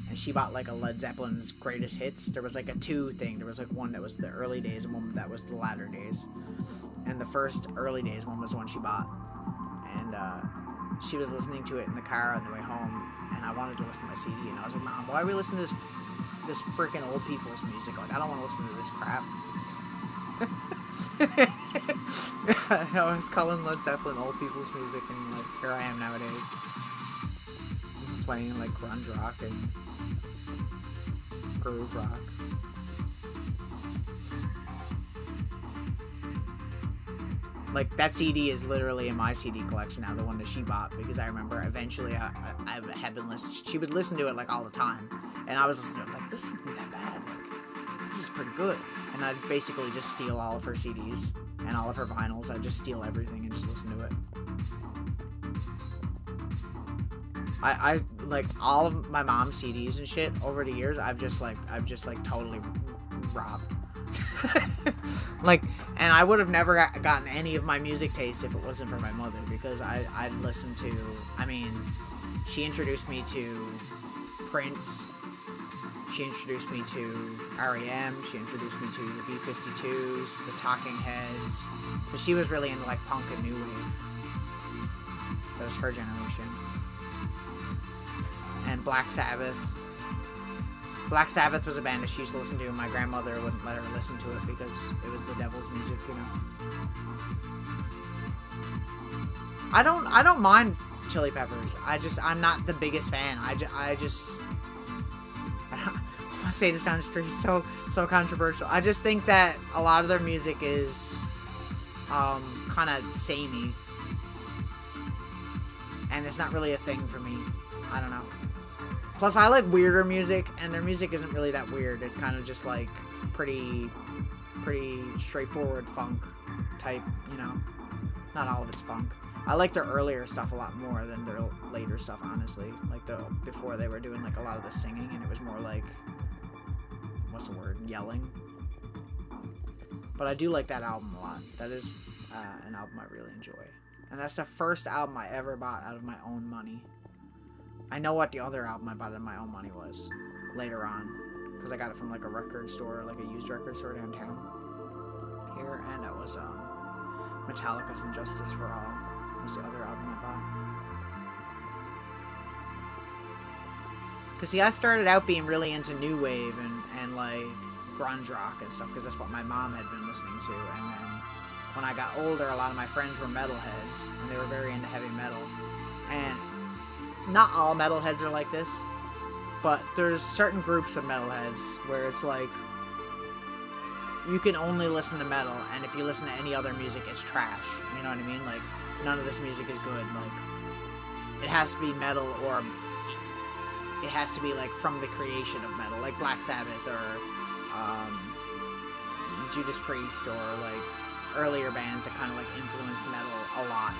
And she bought like a Led Zeppelin's Greatest Hits. There was like a two thing. There was like one that was the early days and one that was the latter days. And the first early days one was the one she bought. And she was listening to it in the car on the way home. And I wanted to listen to my CD. And I was like, Mom, why are we listening to this freaking old people's music? Like, I don't want to listen to this crap. I was calling Led Zeppelin old people's music, and like here I am nowadays. I'm playing like grunge rock and groove rock. Like that CD is literally in my CD collection now, the one that she bought, because I remember eventually I had been listening. She would listen to it like all the time, and I was listening to it like, this isn't that bad. Like, this is pretty good. And I'd basically just steal all of her CDs and all of her vinyls. I'd just steal everything and just listen to it. I like all of my mom's CDs and shit over the years. I've just like totally robbed. Like, and I would have never gotten any of my music taste if it wasn't for my mother, because I'd listened to. I mean, she introduced me to Prince. She introduced me to R.E.M. She introduced me to the B-52s, the Talking Heads. But she was really into like punk and new wave. That was her generation. And Black Sabbath. Black Sabbath was a band that she used to listen to, and my grandmother wouldn't let her listen to it because it was the devil's music, you know. I don't mind Chili Peppers. I'm not the biggest fan. I just I say this sounds so controversial. I just think that a lot of their music is kind of samey, and it's not really a thing for me. I don't know. Plus, I like weirder music, and their music isn't really that weird. It's kind of just like pretty straightforward funk type, you know. Not all of it's funk. I like their earlier stuff a lot more than their later stuff, honestly. Like before they were doing like a lot of the singing, and it was more like, what's the word? Yelling. But I do like that album a lot. That is an album I really enjoy. And that's the first album I ever bought out of my own money. I know what the other album I bought out of my own money was later on, because I got it from like a record store, like a used record store downtown here, and it was Metallica's "And Justice for All." What's the other album I bought? Because, see, I started out being really into new wave and like, grunge rock and stuff, because that's what my mom had been listening to, and then when I got older, a lot of my friends were metalheads, and they were very into heavy metal, and not all metalheads are like this, but there's certain groups of metalheads where it's like, you can only listen to metal, and if you listen to any other music, it's trash, you know what I mean? Like, none of this music is good, like, it has to be metal, or it has to be, like, from the creation of metal, like Black Sabbath, or, Judas Priest, or, like, earlier bands that kind of, like, influenced metal a lot.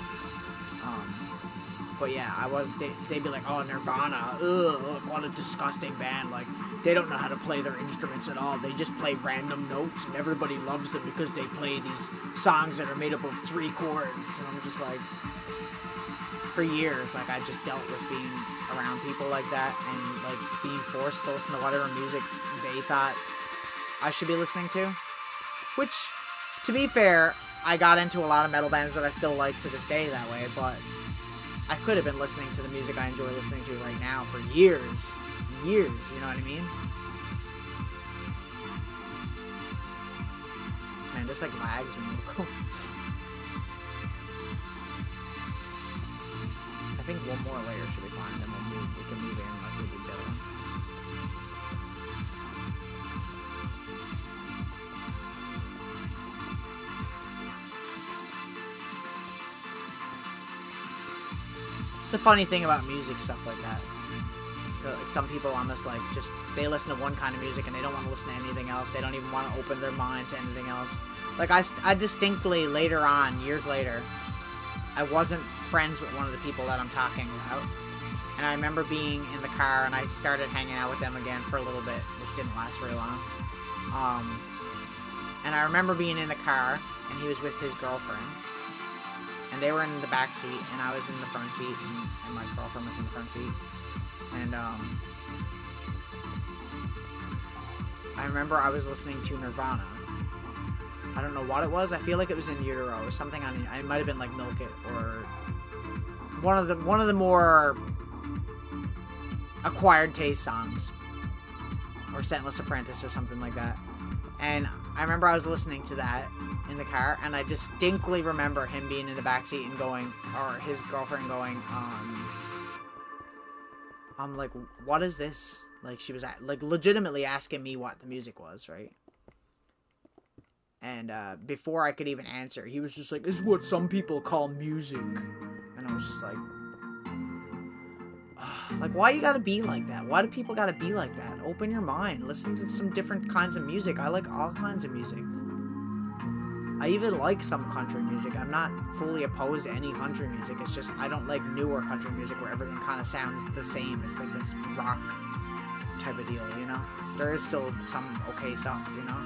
But yeah, they'd be like, oh, Nirvana, ugh, what a disgusting band, like, they don't know how to play their instruments at all, they just play random notes, and everybody loves them because they play these songs that are made up of 3 chords, and I'm just like, for years, like, I just dealt with being around people like that, and, like, being forced to listen to whatever music they thought I should be listening to, which, to be fair, I got into a lot of metal bands that I still like to this day that way, but I could have been listening to the music I enjoy listening to right now for years. Years, you know what I mean? Man, this like lags when you go. I think one more layer should be fine, then we can move in like we did the other one. It's a funny thing about music, stuff like that. Like, some people almost like just, they listen to one kind of music and they don't want to listen to anything else. They don't even want to open their mind to anything else. Like, I distinctly, later on, years later, I wasn't friends with one of the people that I'm talking about. And I remember being in the car and I started hanging out with them again for a little bit, which didn't last very long. And I remember being in the car and he was with his girlfriend. And they were in the back seat, and I was in the front seat, and my girlfriend was in the front seat. And, I remember I was listening to Nirvana. I don't know what it was. I feel like it was In Utero, or something on, it might have been, like, Milk It, or one of the more acquired taste songs. Or Scentless Apprentice, or something like that. And I remember I was listening to that in the car, and I distinctly remember him being in the backseat and going, or his girlfriend going, I'm like, what is this? Like, she was like legitimately asking me what the music was, right? And before I could even answer, he was just like, this is what some people call music. And I was just like, why you gotta be like that? Why do people gotta be like that? Open your mind. Listen to some different kinds of music. I like all kinds of music. I even like some country music. I'm not fully opposed to any country music. It's just I don't like newer country music where everything kind of sounds the same. It's like this rock type of deal, you know? There is still some okay stuff, you know?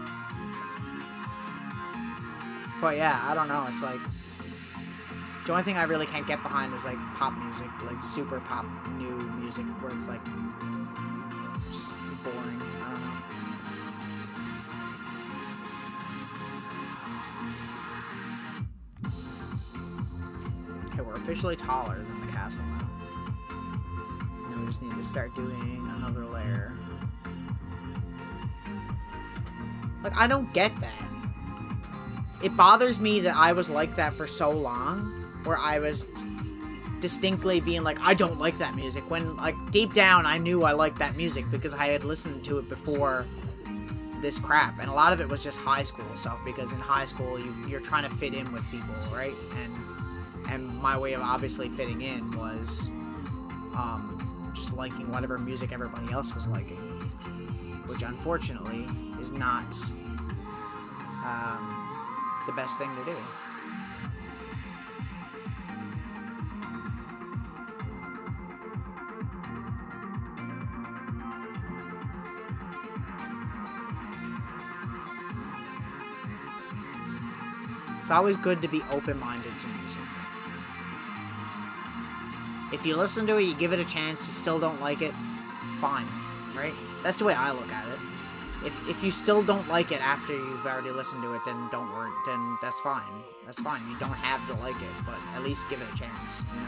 But yeah, I don't know. It's like, the only thing I really can't get behind is like pop music, like super pop new music where it's like just boring. I don't know. Okay, we're officially taller than the castle now. Now we just need to start doing another layer. Like, I don't get that. It bothers me that I was like that for so long, where I was distinctly being like, I don't like that music, when, like, deep down I knew I liked that music because I had listened to it before this crap, and a lot of it was just high school stuff, because in high school you're trying to fit in with people, right? And my way of obviously fitting in was just liking whatever music everybody else was liking, which unfortunately is not the best thing to do. It's always good to be open-minded to music. If you listen to it, you give it a chance, you still don't like it, fine, right? That's the way I look at it. If you still don't like it after you've already listened to it, then don't worry. Then that's fine. That's fine. You don't have to like it, but at least give it a chance. You know.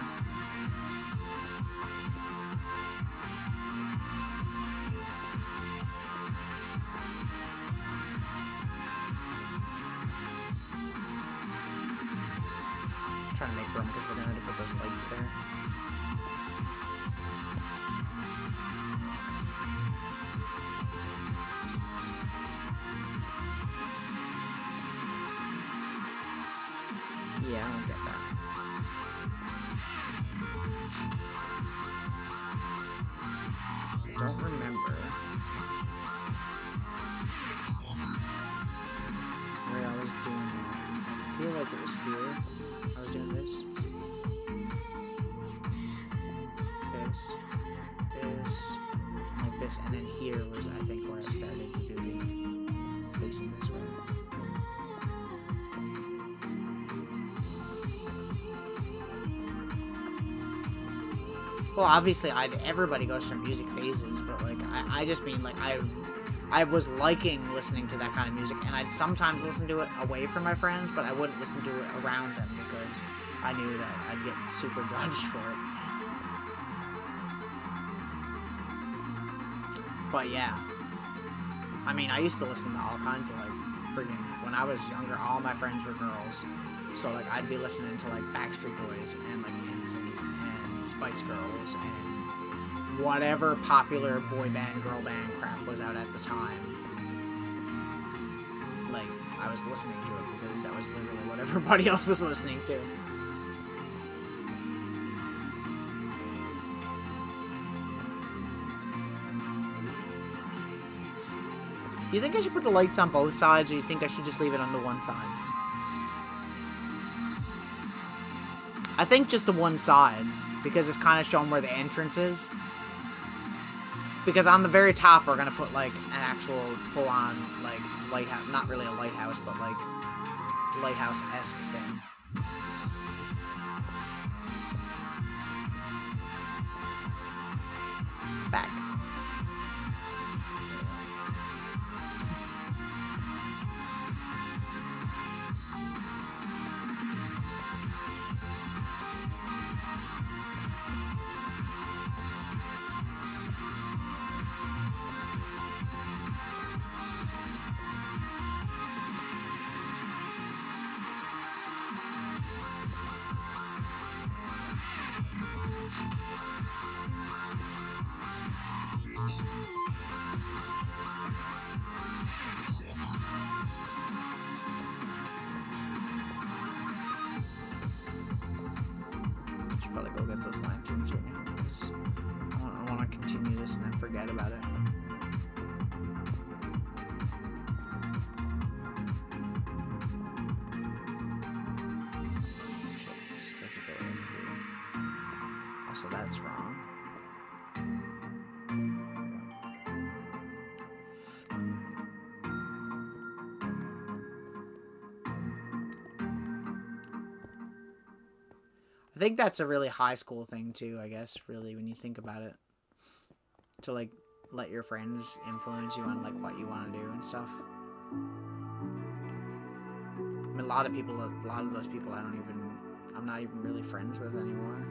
I'm trying to make room because we're gonna have to put those lights there. Yeah, I don't get that. I don't remember where I was doing that. I feel like it was here. I was doing this. Like this, and then here was, I think, where I started to do the facing this way. Well, obviously, everybody goes through music phases, but like I just mean like I was liking listening to that kind of music, and I'd sometimes listen to it away from my friends, but I wouldn't listen to it around them because I knew that I'd get super judged for it. But yeah, I mean, I used to listen to all kinds of like freaking. When I was younger, all my friends were girls, so like I'd be listening to like Backstreet Boys and like NSYNC and Spice Girls and whatever popular boy band, girl band crap was out at the time. Like I was listening to it because that was literally what everybody else was listening to. Do you think I should put the lights on both sides, or do you think I should just leave it on the one side? I think just the one side, because it's kind of showing where the entrance is. Because on the very top, we're going to put, like, an actual full-on, like, lighthouse. Not really a lighthouse, but, like, lighthouse-esque thing. Back. Should probably go get those lanterns right now, because I don't want to continue this and then forget about it. Also, that's wrong. I think that's a really high school thing too, I guess, really, when you think about it. To, like, let your friends influence you on, like, what you want to do and stuff. I mean, a lot of those people I'm not even really friends with anymore,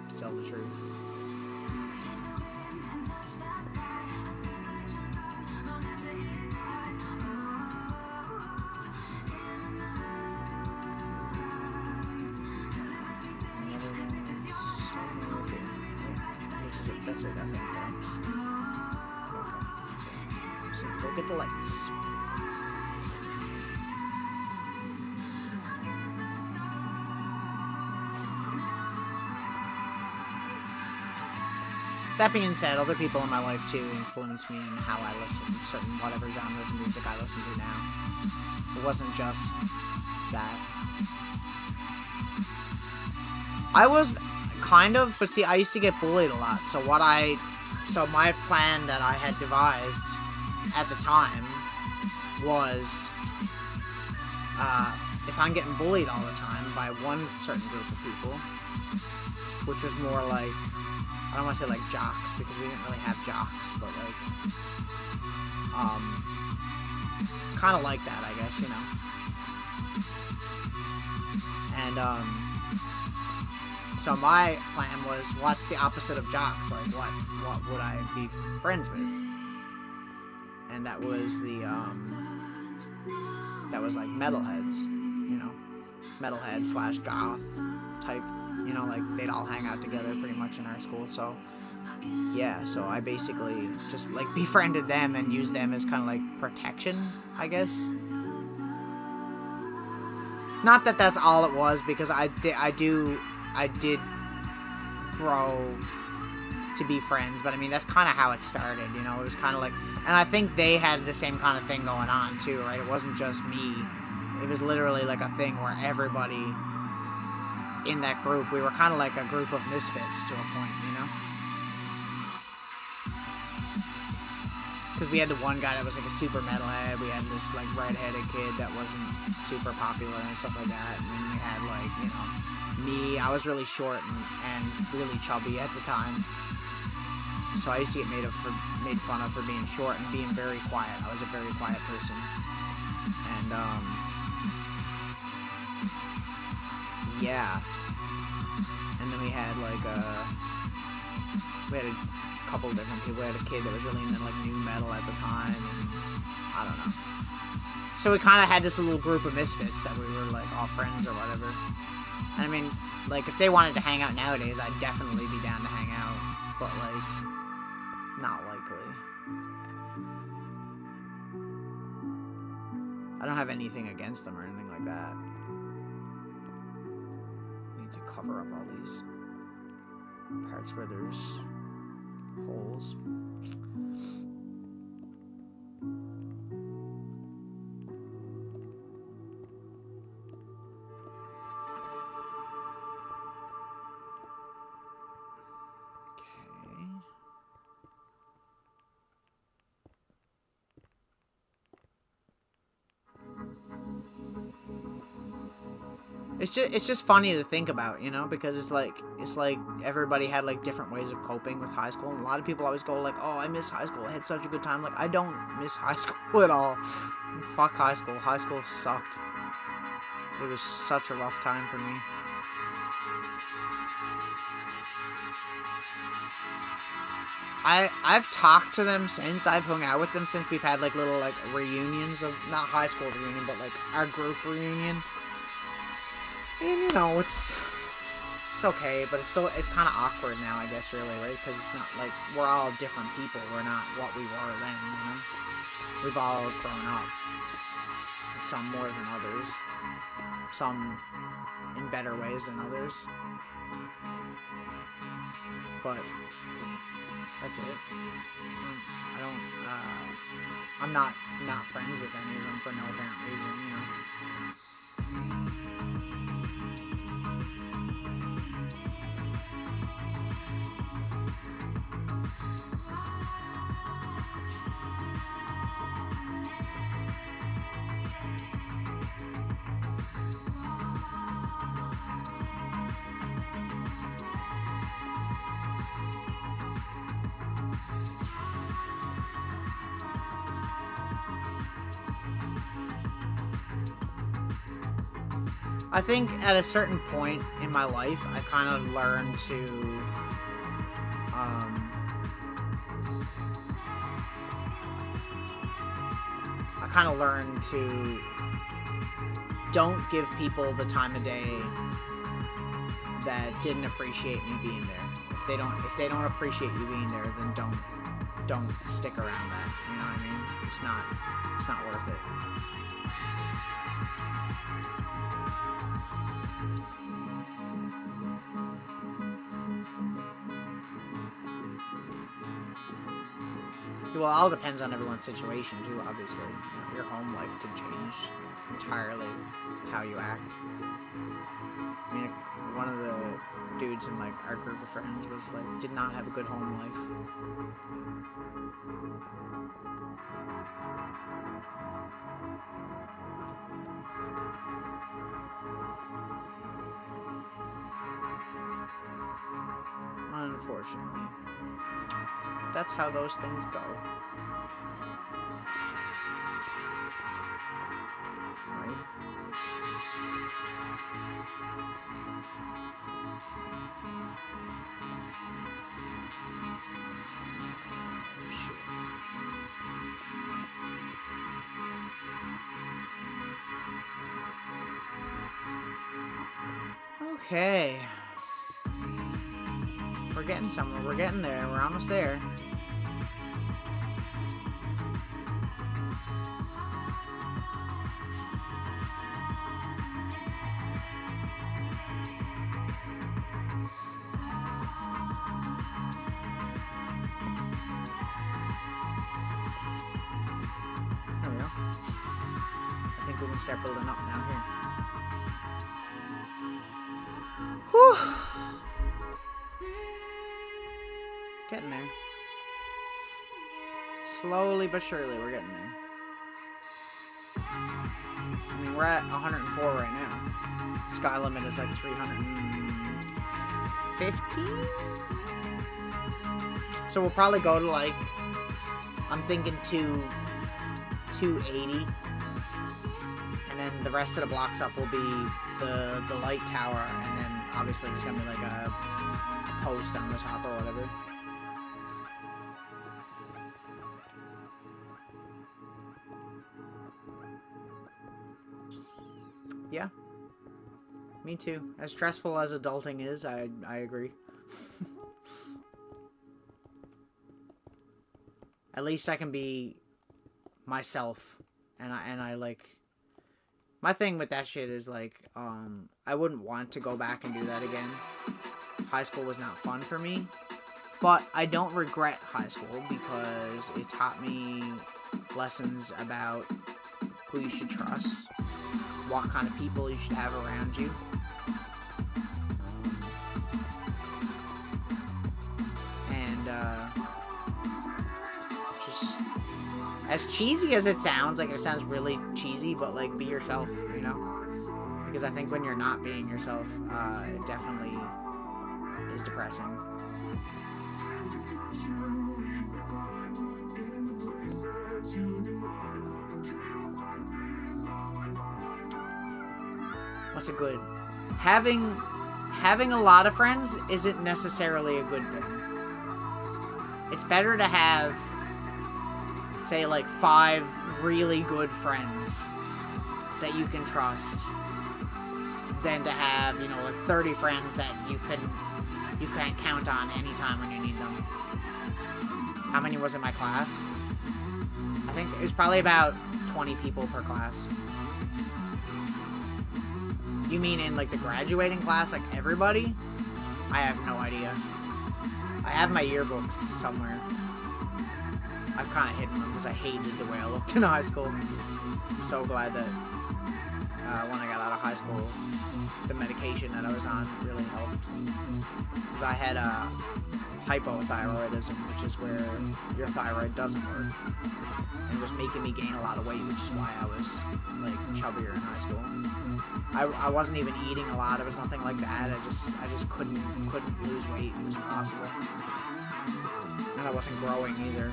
to tell the truth. That's it, I think, though. Okay, so go get the lights. That being said, other people in my life too influence me in how I listen to certain whatever genres of music I listen to now. It wasn't just that. I was kind of, but see, I used to get bullied a lot. So my plan that I had devised at the time was, if I'm getting bullied all the time by one certain group of people, which was more like, I don't want to say like jocks, because we didn't really have jocks, but like, kind of like that, I guess, you know. And so my plan was, what's the opposite of jocks? Like, what would I be friends with? And that was that was like metalheads, you know, metalhead slash goth type, you know, like they'd all hang out together pretty much in our school. So yeah, so I basically just like befriended them and used them as kind of like protection, I guess. Not that that's all it was, because I did grow to be friends, but I mean that's kind of how it started, you know. It was kind of like, and I think they had the same kind of thing going on too, right? It wasn't just me. It was literally like a thing where everybody in that group, we were kind of like a group of misfits to a point, you know. Because we had the one guy that was like a super metalhead. We had this like redheaded kid that wasn't super popular and stuff like that. And then we had like, you know, me. I was really short and really chubby at the time. So I used to get made fun of for being short and being very quiet. I was a very quiet person. And yeah. And then we had like we had a couple different people. We had a kid that was really into like new metal at the time, and I don't know. So we kind of had this little group of misfits that we were like all friends or whatever. And I mean, like if they wanted to hang out nowadays, I'd definitely be down to hang out, but like not likely. I don't have anything against them or anything like that. I need to cover up all these parts where there's holes. Okay. It's just funny to think about, you know, because it's like everybody had like different ways of coping with high school, and a lot of people always go like, "Oh, I miss high school. I had such a good time." Like, I don't miss high school at all. Fuck high school. High school sucked. It was such a rough time for me. I've talked to them since. I've hung out with them since. We've had like little like reunions of, not high school reunion, but like our group reunion. And you know, it's okay, but it's kind of awkward now, I guess, really, right? Because it's not like we're all different people. We're not what we were then, you know. We've all grown up. Some more than others. Some in better ways than others. But that's it. I don't. I'm not friends with any of them for no apparent reason, you know. I think at a certain point in my life, I kind of learned to, um, don't give people the time of day that didn't appreciate me being there. If they don't appreciate you being there, then don't stick around that. You know what I mean? It's not worth it. Well, it all depends on everyone's situation too. Obviously, you know, your home life could change entirely how you act. I mean, one of the dudes in like our group of friends was like did not have a good home life. Unfortunately, that's how those things go. Okay. We're getting somewhere. We're getting there. We're almost there. There we go. I think we can start building up now here. Whew. Getting there. Slowly but surely, we're getting there. I mean, we're at 104 right now. Sky limit is like 315? So we'll probably go to like, I'm thinking 280. And then the rest of the blocks up will be the light tower, and then obviously there's gonna be like a post on the top or whatever. Yeah. Me too. As stressful as adulting is, I agree. At least I can be myself, and I like, my thing with that shit is like, I wouldn't want to go back and do that again. High school was not fun for me, but I don't regret high school because it taught me lessons about who you should trust, what kind of people you should have around you. And just as cheesy as it sounds, like it sounds really cheesy, but like be yourself, you know? Because I think when you're not being yourself, it definitely is depressing. What's a good? Having a lot of friends isn't necessarily a good thing. It's better to have, say, like 5 really good friends that you can trust than to have, you know, like 30 friends that you can't count on anytime when you need them. How many was in my class? I think it was probably about 20 people per class. You mean in like the graduating class, like everybody? I have no idea. I have my yearbooks somewhere. I've kind of hidden them because I hated the way I looked in high school. I'm so glad that when I got out of high school, the medication that I was on really helped. Because I had hypothyroidism, which is where your thyroid doesn't work. And it was making me gain a lot of weight, which is why I was like chubbier in high school. I wasn't even eating a lot. It was nothing like that. I just couldn't lose weight. It was impossible. And I wasn't growing either.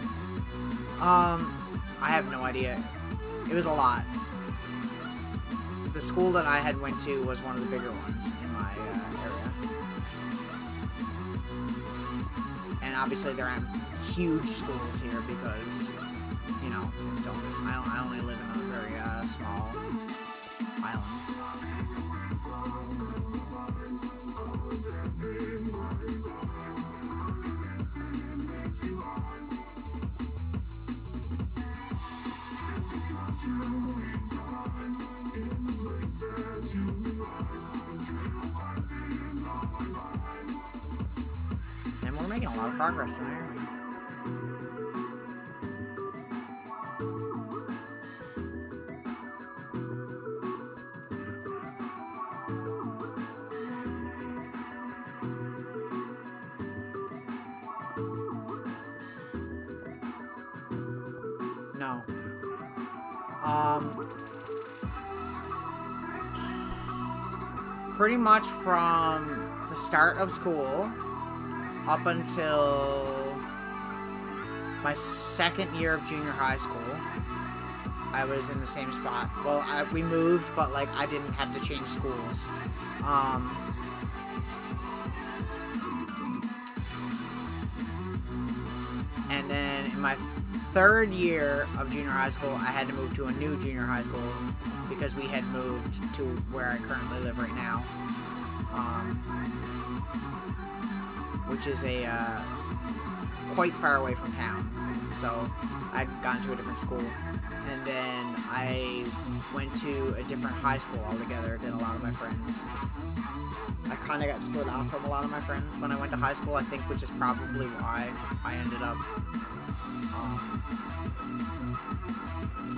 I have no idea. It was a lot. The school that I had went to was one of the bigger ones in my area. And obviously there aren't huge schools here because, you know, it's only, I only live in a very small island. And we're making a lot of progress in here. No. Pretty much from the start of school up until my second year of junior high school, I was in the same spot. Well, we moved, but like I didn't have to change schools. Um, and then in my third year of junior high school, I had to move to a new junior high school because we had moved to where I currently live right now, which is a quite far away from town. So I'd gone to a different school, and then I went to a different high school altogether than a lot of my friends. I kind of got split off from a lot of my friends when I went to high school, I think, which is probably why I ended up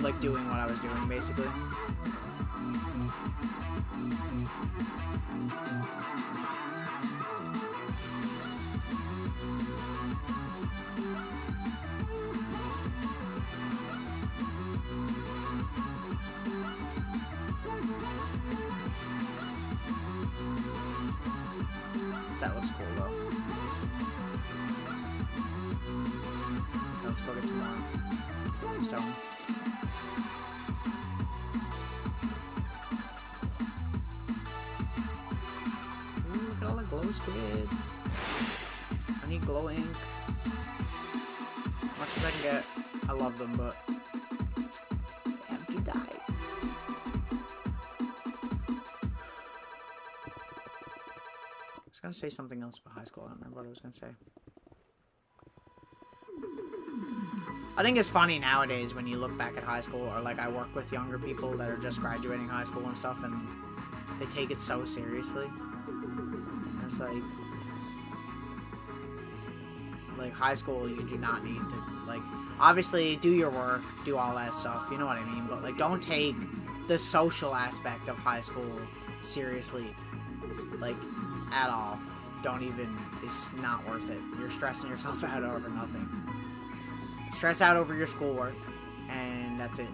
like doing what I was doing, basically. That looks cool, though. Let's go get some more stone. Ooh, look at all the glow squid. I need glow ink. As much as I can get. I love them, but they have to die. I was gonna say something else about high school. I don't remember what I was gonna say. I think it's funny nowadays when you look back at high school, or like I work with younger people that are just graduating high school and stuff, and they take it so seriously. And it's like high school, you do not need to, like, obviously do your work, do all that stuff, you know what I mean, but like don't take the social aspect of high school seriously, like, at all. Don't even, it's not worth it. You're stressing yourself out over nothing. Stress out over your schoolwork, and that's it.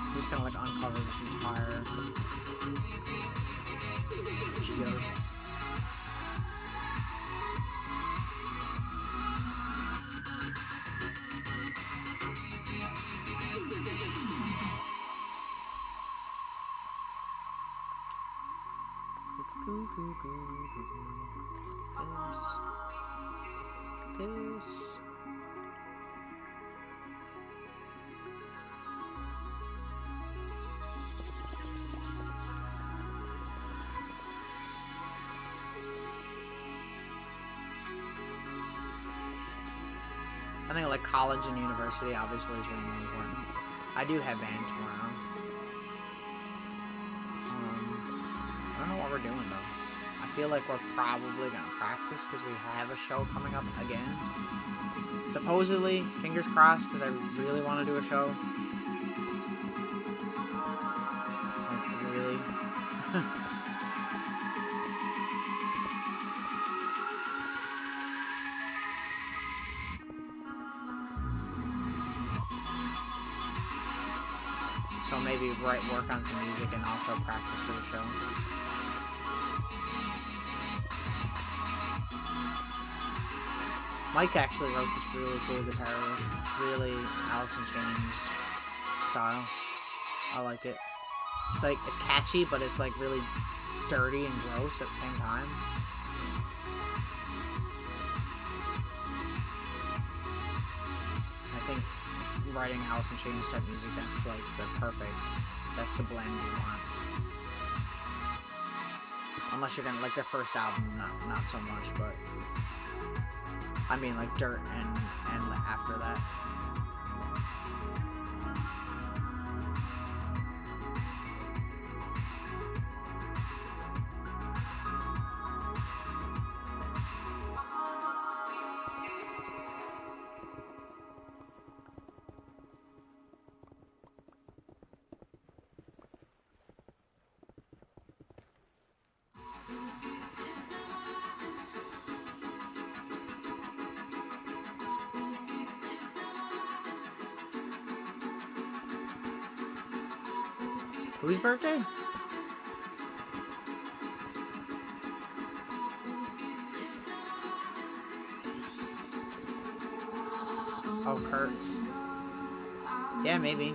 I'm just gonna like uncover this entire geode. This. I think like college and university obviously is way more important. I do have band tomorrow. I don't know what we're doing though. I feel like we're probably gonna practice because we have a show coming up again. Supposedly, fingers crossed, because I really want to do a show. Like, really. So maybe work on some music and also practice for the show. Mike actually wrote this really cool guitar riff. It's really Alice in Chains style. I like it. It's like, it's catchy, but it's like really dirty and gross at the same time. I think writing Alice in Chains type music, that's like that's the blend you want. Unless you're gonna, like their first album, not so much, but I mean like Dirt and after that. Whose birthday? Oh, Kurt's. Yeah, maybe.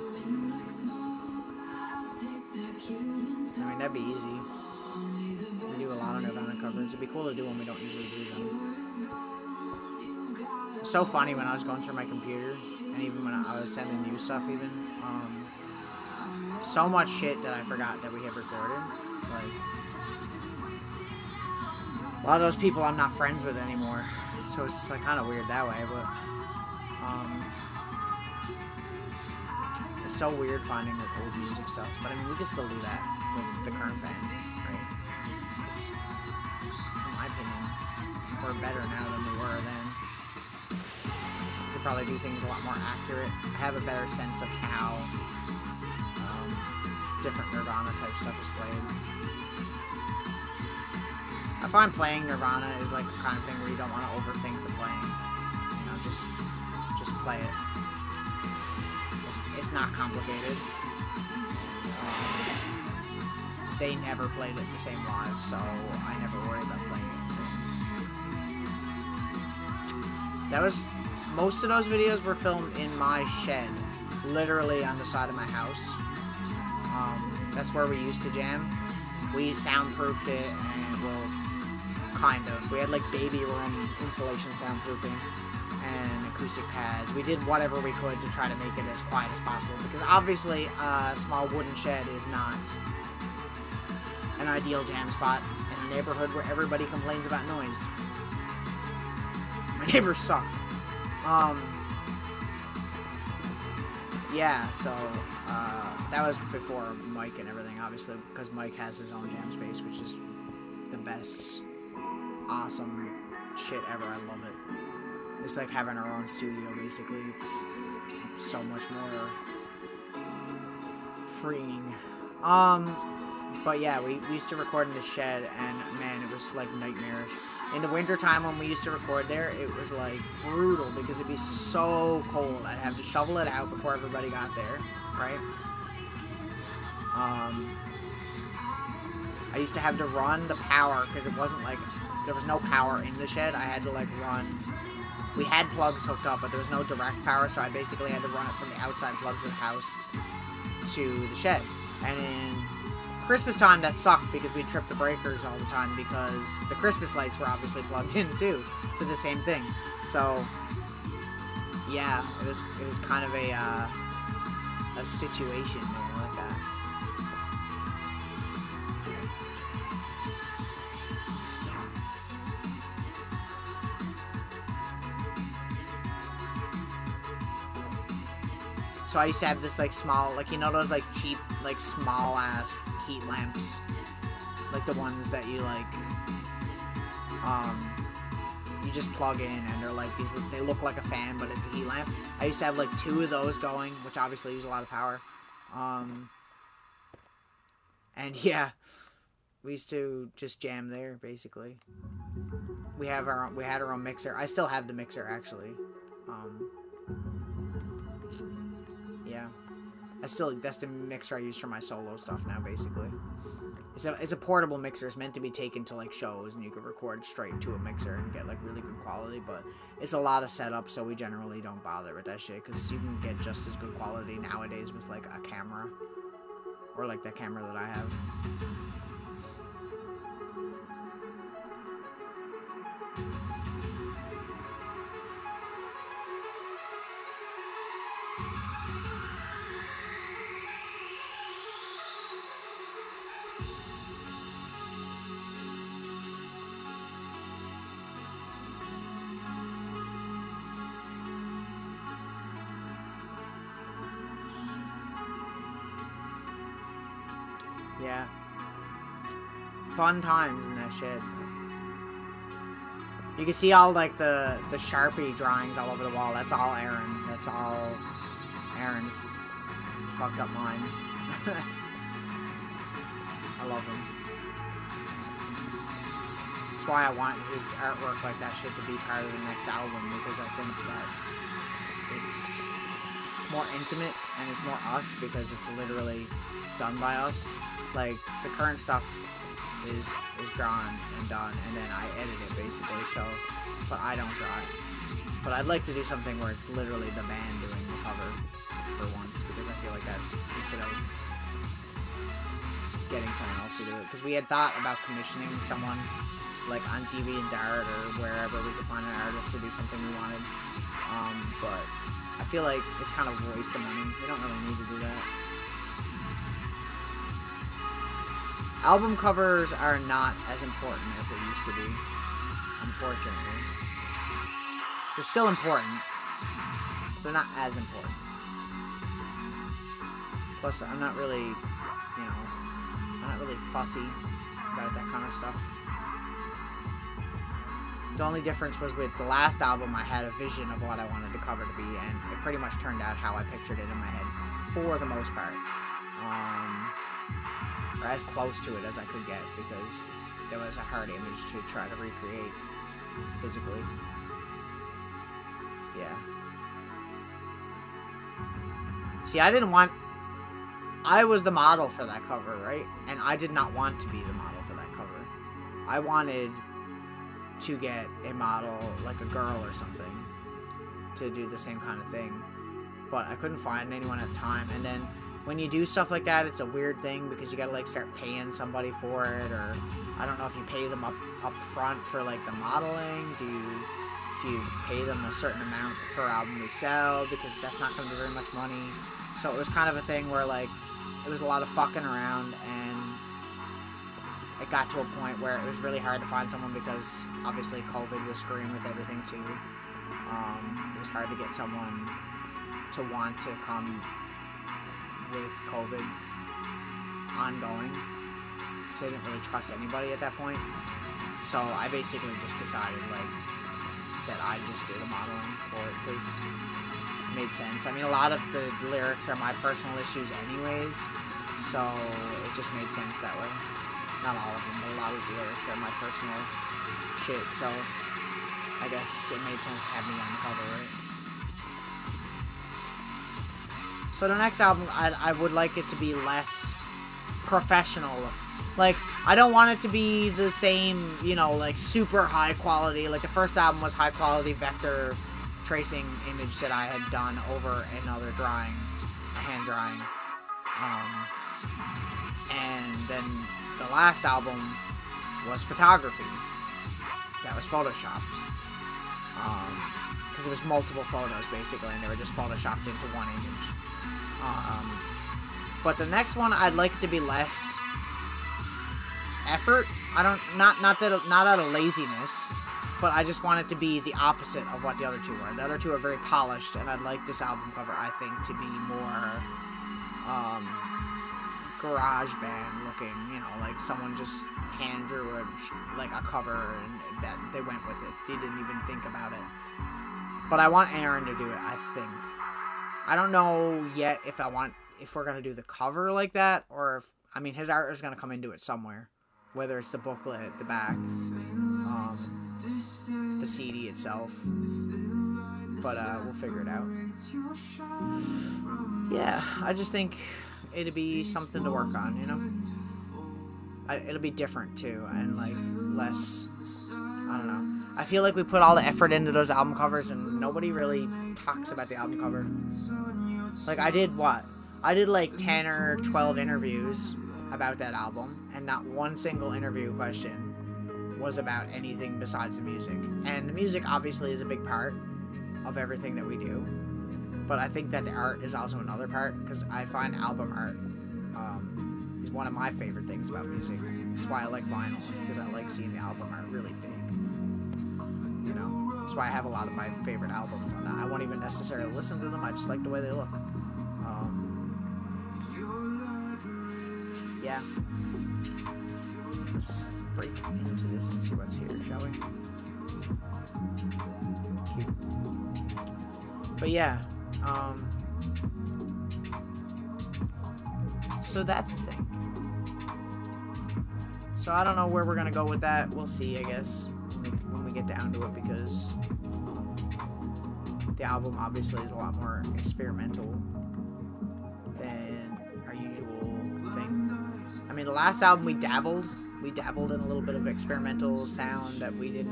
I mean, that'd be easy. We do a lot of Nirvana covers. It'd be cool to do when we don't usually do them. It's so funny when I was going through my computer, and even when I was sending you stuff even, so much shit that I forgot that we had recorded. Like, a lot of those people I'm not friends with anymore, so it's like kind of weird that way, but, it's so weird finding like old music stuff, but I mean, we can still do that with the current band, right? Because, in my opinion, we're better now than we were then. We could probably do things a lot more accurate. I have a better sense of how different Nirvana type stuff is played. I find playing Nirvana is like the kind of thing where you don't want to overthink the playing. You know, just play it. It's not complicated. They never played it the same live, so I never worry about playing it the same. That was... Most of those videos were filmed in my shed, literally on the side of my house. That's where we used to jam. We soundproofed it, and, well, kind of. We had, like, baby room insulation soundproofing and acoustic pads. We did whatever we could to try to make it as quiet as possible, because obviously a small wooden shed is not an ideal jam spot in a neighborhood where everybody complains about noise. My neighbors suck. Yeah, so, that was before Mike and everything, obviously, because Mike has his own jam space, which is the best, awesome shit ever. I love it. It's like having our own studio, basically. It's so much more freeing. But yeah, we used to record in the shed, and man, it was like nightmarish. In the wintertime when we used to record there, it was like brutal because it'd be so cold. I'd have to shovel it out before everybody got there, right? I used to have to run the power because it wasn't like, there was no power in the shed. I had to like run, we had plugs hooked up, but there was no direct power, so I basically had to run it from the outside plugs of the house to the shed. And in Christmas time, that sucked because we'd trip the breakers all the time because the Christmas lights were obviously plugged in too to the same thing. So yeah, it was kind of a situation there like that. So I used to have this like small, like, you know those like cheap, like small ass heat lamps, like the ones that you like, you just plug in and they're like these, they look like a fan but it's a heat lamp. I used to have like 2 of those going, which obviously use a lot of power. And yeah, we used to just jam there basically. We had our own mixer. I still have the mixer actually. Yeah. That's the mixer I use for my solo stuff now basically. It's a portable mixer. It's meant to be taken to like shows and you can record straight to a mixer and get like really good quality, but it's a lot of setup, so we generally don't bother with that shit because you can get just as good quality nowadays with like a camera or like the camera that I have. Yeah. Fun times in that shit. You can see all like the Sharpie drawings all over the wall. That's all Aaron. That's all Aaron's fucked up mind. I love him. That's why I want his artwork like that shit to be part of the next album, because I think that it's more intimate and it's more us because it's literally done by us. Like, the current stuff is drawn and done, and then I edit it basically, so, but I don't draw it. But I'd like to do something where it's literally the band doing the cover for once, because I feel like that, instead of getting someone else to do it, because we had thought about commissioning someone, like on DeviantArt or wherever we could find an artist to do something we wanted, but I feel like it's kind of a waste of money. We don't really need to do that. Album covers are not as important as they used to be, unfortunately. They're still important, but they're not as important. Plus, I'm not really, you know, I'm not really fussy about that kind of stuff. The only difference was with the last album, I had a vision of what I wanted the cover to be, and it pretty much turned out how I pictured it in my head, for the most part. Or as close to it as I could get, because it was a hard image to try to recreate physically. Yeah. See, I was the model for that cover, right? And I did not want to be the model for that cover. I wanted to get a model, like a girl or something, to do the same kind of thing. But I couldn't find anyone at the time, and then when you do stuff like that, it's a weird thing, because you gotta, like, start paying somebody for it, or I don't know if you pay them up front for, like, the modeling. Do you pay them a certain amount per album we sell, because that's not gonna be very much money. So it was kind of a thing where, like, it was a lot of fucking around, and it got to a point where it was really hard to find someone, because obviously COVID was screwing with everything too. It was hard to get someone to want to come with COVID ongoing, because I didn't really trust anybody at that point. So I basically just decided, like, that I'd just do the modeling for it, because it made sense. I mean, a lot of the lyrics are my personal issues anyways, so it just made sense that way. Not all of them, but a lot of the lyrics are my personal shit, so I guess it made sense to have me on the cover, right? So the next album, I would like it to be less professional. Like, I don't want it to be the same, you know, like, super high quality. Like, the first album was high quality vector tracing image that I had done over another drawing, a hand drawing. And then the last album was photography. That was photoshopped. Because it was multiple photos, basically, and they were just photoshopped into one image. But the next one, I'd like it to be less effort. Not out of laziness, but I just want it to be the opposite of what the other two were. The other two are very polished, and I'd like this album cover, I think, to be more garage band looking. You know, like someone just hand drew a cover, and that they went with it. They didn't even think about it. But I want Aaron to do it, I think. I don't know yet if we're gonna do the cover like that, or if, I mean, his art is gonna come into it somewhere, whether it's the booklet, the back, the CD itself. But we'll figure it out. Yeah, I just think it'd be something to work on, you know. It'll be different too, and like less. I don't know. I feel like we put all the effort into those album covers, and nobody really talks about the album cover. Like, I did like 10 or 12 interviews about that album, and not one single interview question was about anything besides the music. And the music obviously is a big part of everything that we do, but I think that the art is also another part, because I find album art is one of my favorite things about music. That's why I like vinyl, because I like seeing the album art really big. You know, that's why I have a lot of my favorite albums on that. I won't even necessarily listen to them, I just like the way they look. Yeah. Let's break into this and see what's here, shall we? Cute. But yeah, so that's the thing. So I don't know where we're gonna go with that. We'll see, I guess, when we get down to it, because the album obviously is a lot more experimental than our usual thing. I mean, the last album we dabbled in a little bit of experimental sound that we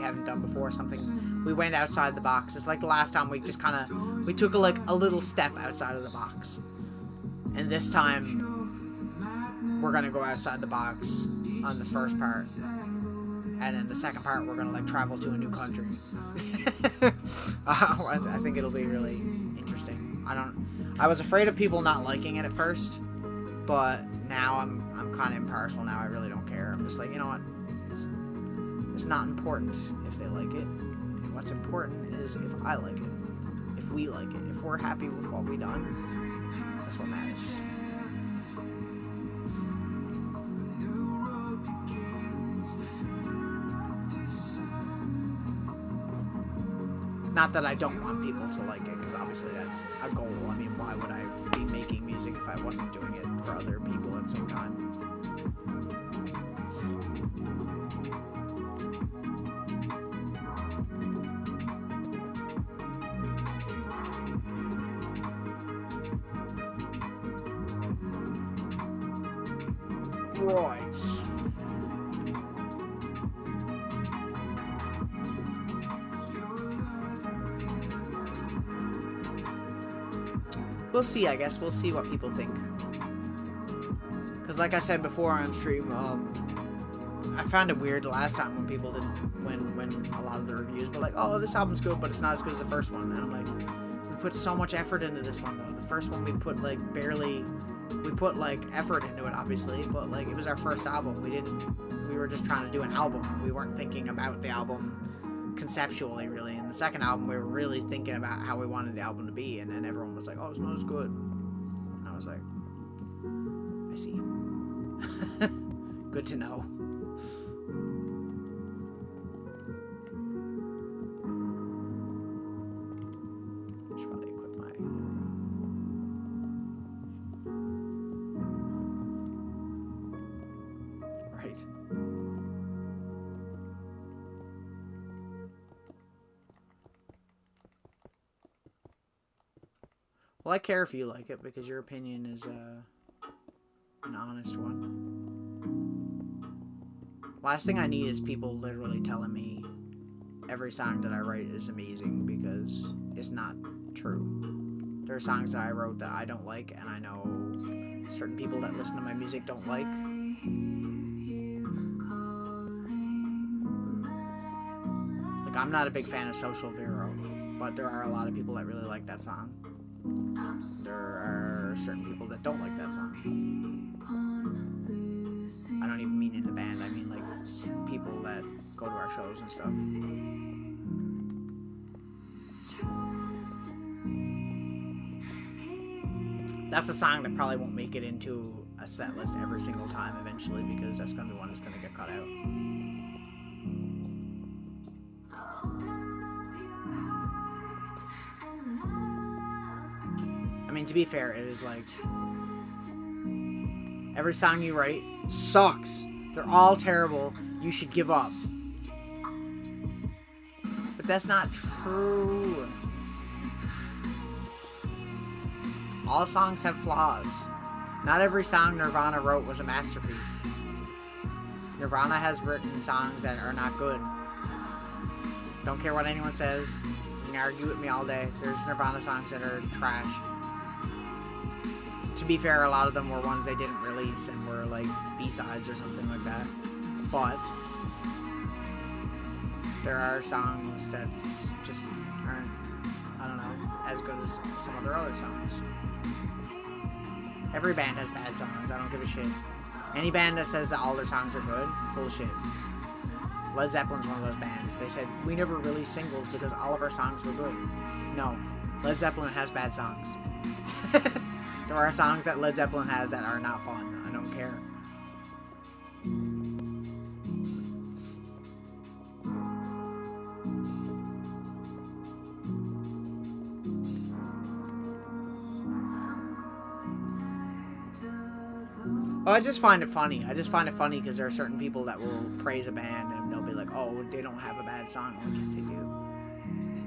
haven't done before. Something we went outside the box. It's like the last time we just kind of we took a little step outside of the box, and this time we're gonna go outside the box on the first part, and then the second part we're gonna travel to a new country. I think it'll be really interesting. I was afraid of people not liking it at first, but now I'm kind of impartial now. I really don't care. I'm just like, you know what? It's not important if they like it. What's important is if I like it, if we like it, if we're happy with what we done. That's what matters. Not that I don't want people to like it, because obviously that's a goal. I mean, why would I be making music if I wasn't doing it for other people at the same time? Right. We'll see, I guess. We'll see what people think. Because like I said before on stream, I found it weird last time when people didn't, when a lot of the reviews were like, oh, this album's good, but it's not as good as the first one. And I'm like, we put so much effort into this one, though. The first one we put, effort into it, obviously, but, it was our first album. We were just trying to do an album. We weren't thinking about the album conceptually, really. In the second album, we were really thinking about how we wanted the album to be, and then everyone was like, oh, it's not as good. And I was like, I see. Good to know. Should probably equip my... Right. Well, I care if you like it, because your opinion is an honest one. Last thing I need is people literally telling me every song that I write is amazing, because it's not true. There are songs that I wrote that I don't like, and I know certain people that listen to my music don't like. I'm not a big fan of Social Vero, but there are a lot of people that really like that song. There are certain people that don't like that song. I don't even mean in the band, I mean people that go to our shows and stuff. That's a song that probably won't make it into a set list every single time eventually, because that's going to be one that's going to get cut out. I mean, to be fair, it is every song you write sucks. They're all terrible. You should give up. But that's not true. All songs have flaws. Not every song Nirvana wrote was a masterpiece. Nirvana has written songs that are not good. Don't care what anyone says. You can argue with me all day. There's Nirvana songs that are trash. To be fair, a lot of them were ones they didn't release and were B-sides or something like that. But there are songs that just aren't, I don't know, as good as some of their other songs. Every band has bad songs. I don't give a shit. Any band that says that all their songs are good, full of shit. Led Zeppelin's one of those bands. They said, we never released singles because all of our songs were good. No. Led Zeppelin has bad songs. There are songs that Led Zeppelin has that are not fun. I don't care. Oh, I just find it funny. I just find it funny because there are certain people that will praise a band and they'll be like, oh, they don't have a bad song. Well, yes, they do. Yes, they do.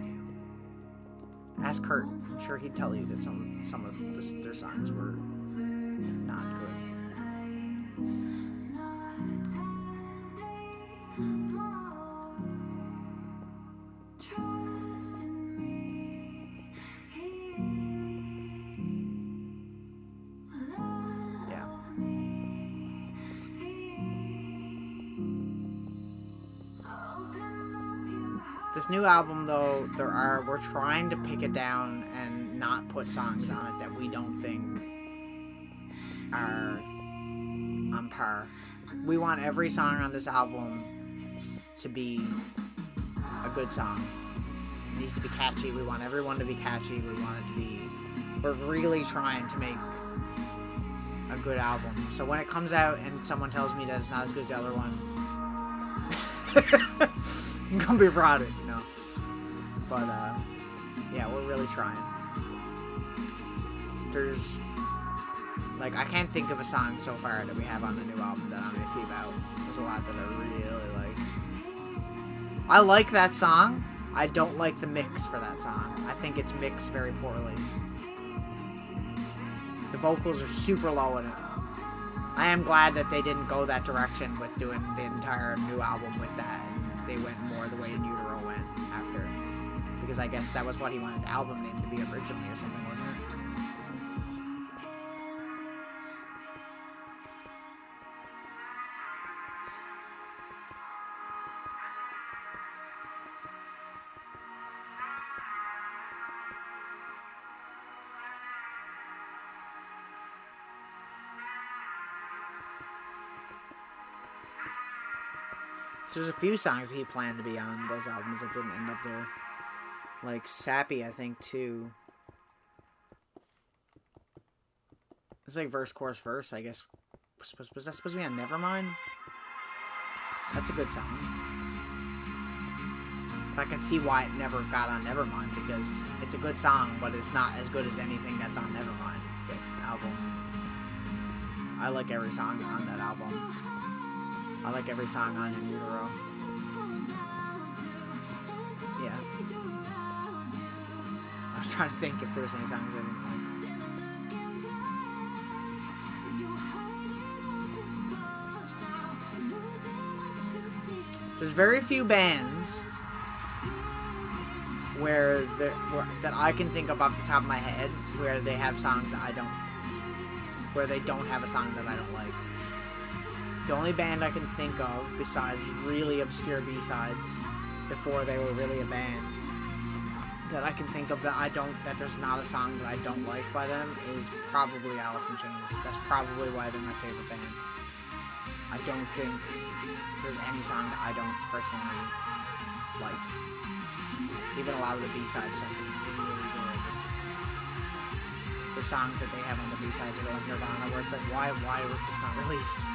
Ask Kurt. I'm sure he'd tell you that some of their songs were not good. Yeah. This new album, though, we're trying to pick it down and not put songs on it that we don't think are on par. We want every song on this album to be a good song. It needs to be catchy. We want everyone to be catchy. We want it to be... We're really trying to make a good album. So when it comes out and someone tells me that it's not as good as the other one, I'm gonna be proud of it, you know. But, yeah, we're really trying. There's... Like, I can't think of a song so far that we have on the new album that I'm iffy about. There's a lot that I really like. I like that song. I don't like the mix for that song. I think it's mixed very poorly. The vocals are super low in it. I am glad that they didn't go that direction with doing the entire new album with that. And they went more the way In Utero went after. Because I guess that was what he wanted the album name to be originally or something, wasn't it? So there's a few songs he planned to be on those albums that didn't end up there. Like Sappy, I think, too. It's like verse, chorus, verse, I guess. Was that supposed to be on Nevermind? That's a good song. But I can see why it never got on Nevermind, because it's a good song, but it's not as good as anything that's on Nevermind, the album. I like every song on that album. I like every song on In Utero. Yeah. I was trying to think if there was any songs I didn't like. There's very few bands that I can think of off the top of my head where they have songs where they don't have a song that I don't like. The only band I can think of, besides really obscure B-sides, before they were really a band, that I can think of that there's not a song that I don't like by them, is probably Alice in Chains. That's probably why they're my favorite band. I don't think there's any song that I don't personally like. Even a lot of the B-side stuff is really good. The songs that they have on the B-sides are like Nirvana, where it's like, why was this not released?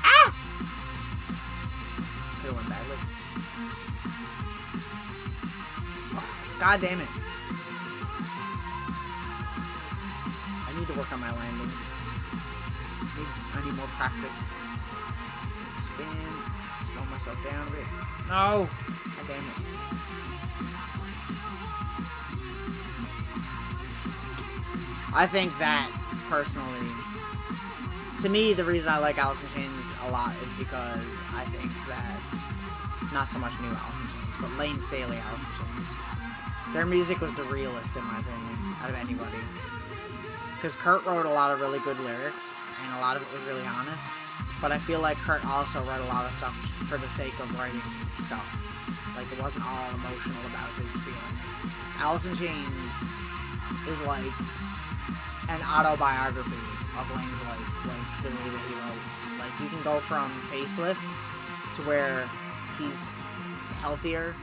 Ah! Could have went badly. Oh, God damn it. I need to work on my landings. I need more practice. Spin. Slow myself down a bit. No! God damn it. I think that, personally, to me, the reason I like Alice in Chains a lot is because I think that, not so much new Alice in Chains, but Lane Staley Alice in Chains, their music was the realest, in my opinion, out of anybody. Because Kurt wrote a lot of really good lyrics, and a lot of it was really honest, but I feel like Kurt also wrote a lot of stuff for the sake of writing stuff. Like, it wasn't all emotional about his feelings. Alice in Chains is like an autobiography of Lane's life, like, the way that he wrote. Like, you can go from Facelift to where he's healthier,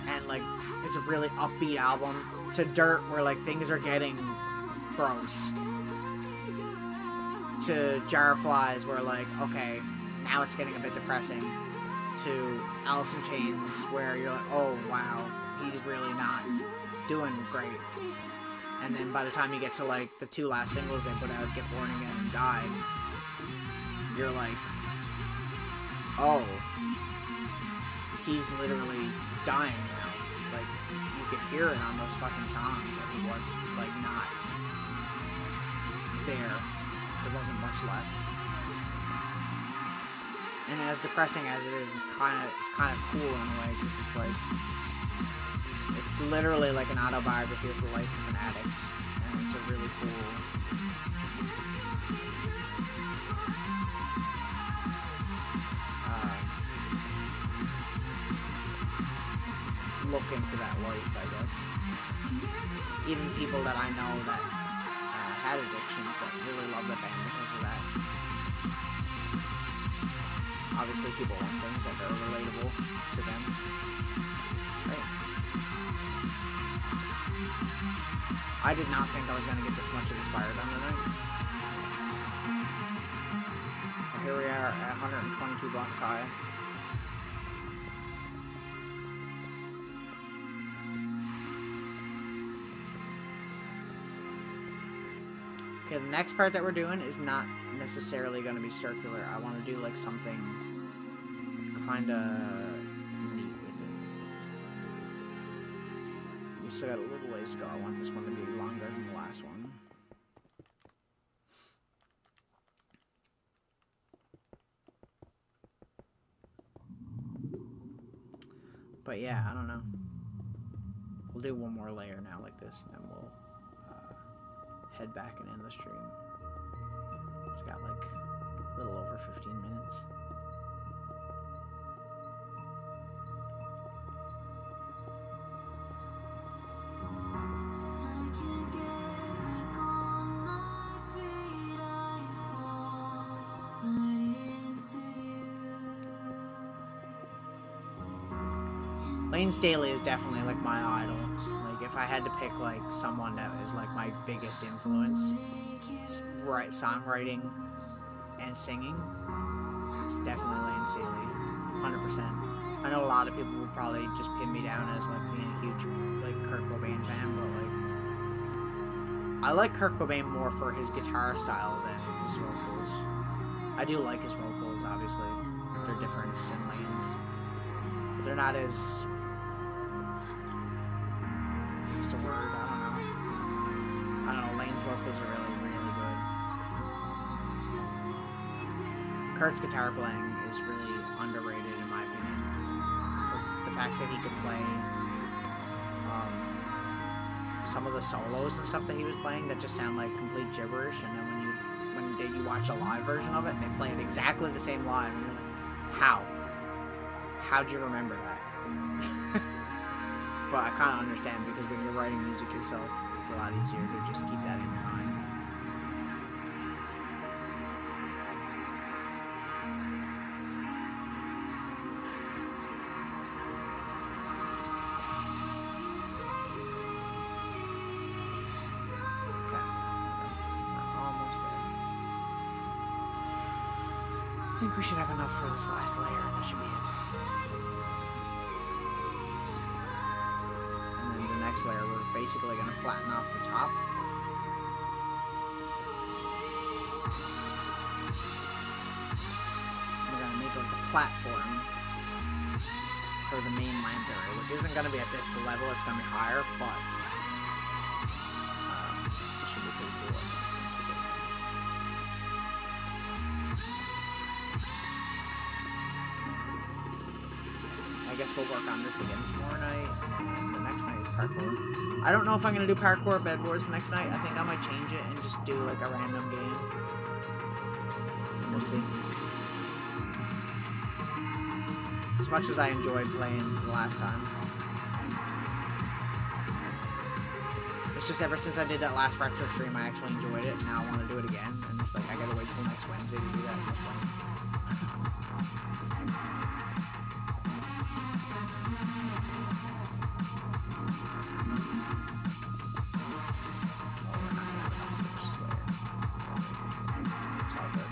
and, like, it's a really upbeat album, to Dirt, where, like, things are getting gross, to Jar of Flies, where, like, okay, now it's getting a bit depressing, to Alice in Chains, where you're like, oh, wow, he's really not doing great. And then by the time you get to, like, the two last singles they put out, Get Born Again and Died, you're like, Oh, he's literally dying now. Like, you could hear it on those fucking songs that he was, like, not there. There wasn't much left. And as depressing as it is, it's kind of cool in a way, because it's like, it's literally like an autobiography of the life of an addict, and it's a really cool look into that life, I guess. Even people that I know that had addictions that really love the band because of that. Obviously, people want things that are relatable to them. Right? I did not think I was going to get this much of the Spire done tonight. Well, here we are at 122 blocks high. Okay, the next part that we're doing is not necessarily going to be circular. I want to do like something kind of neat with it. We still got a little ways to go. I want this one to be longer than the last one. But yeah, I don't know. We'll do one more layer now like this, and then we'll head back and end the stream. It's got like a little over 15 minutes. Lane Staley is definitely like my idol. Like if I had to pick like someone that is like my biggest influence, songwriting and singing, it's definitely Lane Staley, 100%. I know a lot of people will probably just pin me down as like being a huge like Kurt Cobain fan, but like I like Kurt Cobain more for his guitar style than his vocals. I do like his vocals, obviously. They're different than Lane's. But they're not as... what's the word? I don't know. Lane's vocals are really, really good. Kurt's guitar playing is really underrated, in my opinion. The fact that he could play some of the solos and stuff that he was playing that just sound like complete gibberish, and then when you watch a live version of it, they play it exactly the same live, and you're like, how? How'd you remember that? But I kind of understand, because when you're writing music yourself, it's a lot easier to just keep that in your mind. Okay. We're almost there. I think we should have enough for this last layer, and that should be it. And then the next layer, we're basically going to flatten off the top. We're going to make like a platform for the main lamp area, which isn't going to be at this level, it's going to be higher, but it should be pretty cool, I think. I guess we'll work on this again tomorrow night, and the next night is parkour. I don't know if I'm going to do parkour Bed Wars next night. I think I might change it and just do like a random game. We'll see. As much as I enjoyed playing the last time. It's just ever since I did that last retro stream, I actually enjoyed it, and now I want to do it again, and it's like, I gotta wait till next Wednesday to do that this time. It's all good.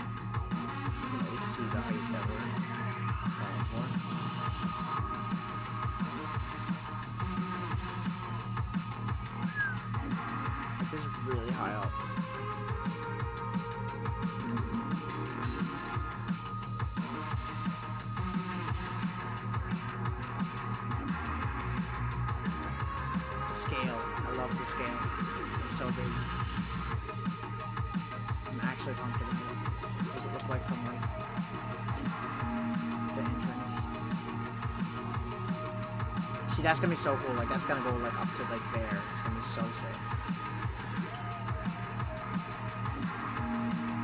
You can at least see the height that we're going for. Like, this is really high up. scale. I love the scale. It's so big. I'm actually pumped about it. What does it look like from, like, the entrance? See, that's gonna be so cool. Like, that's gonna go, like, up to, like, there. It's gonna be so sick.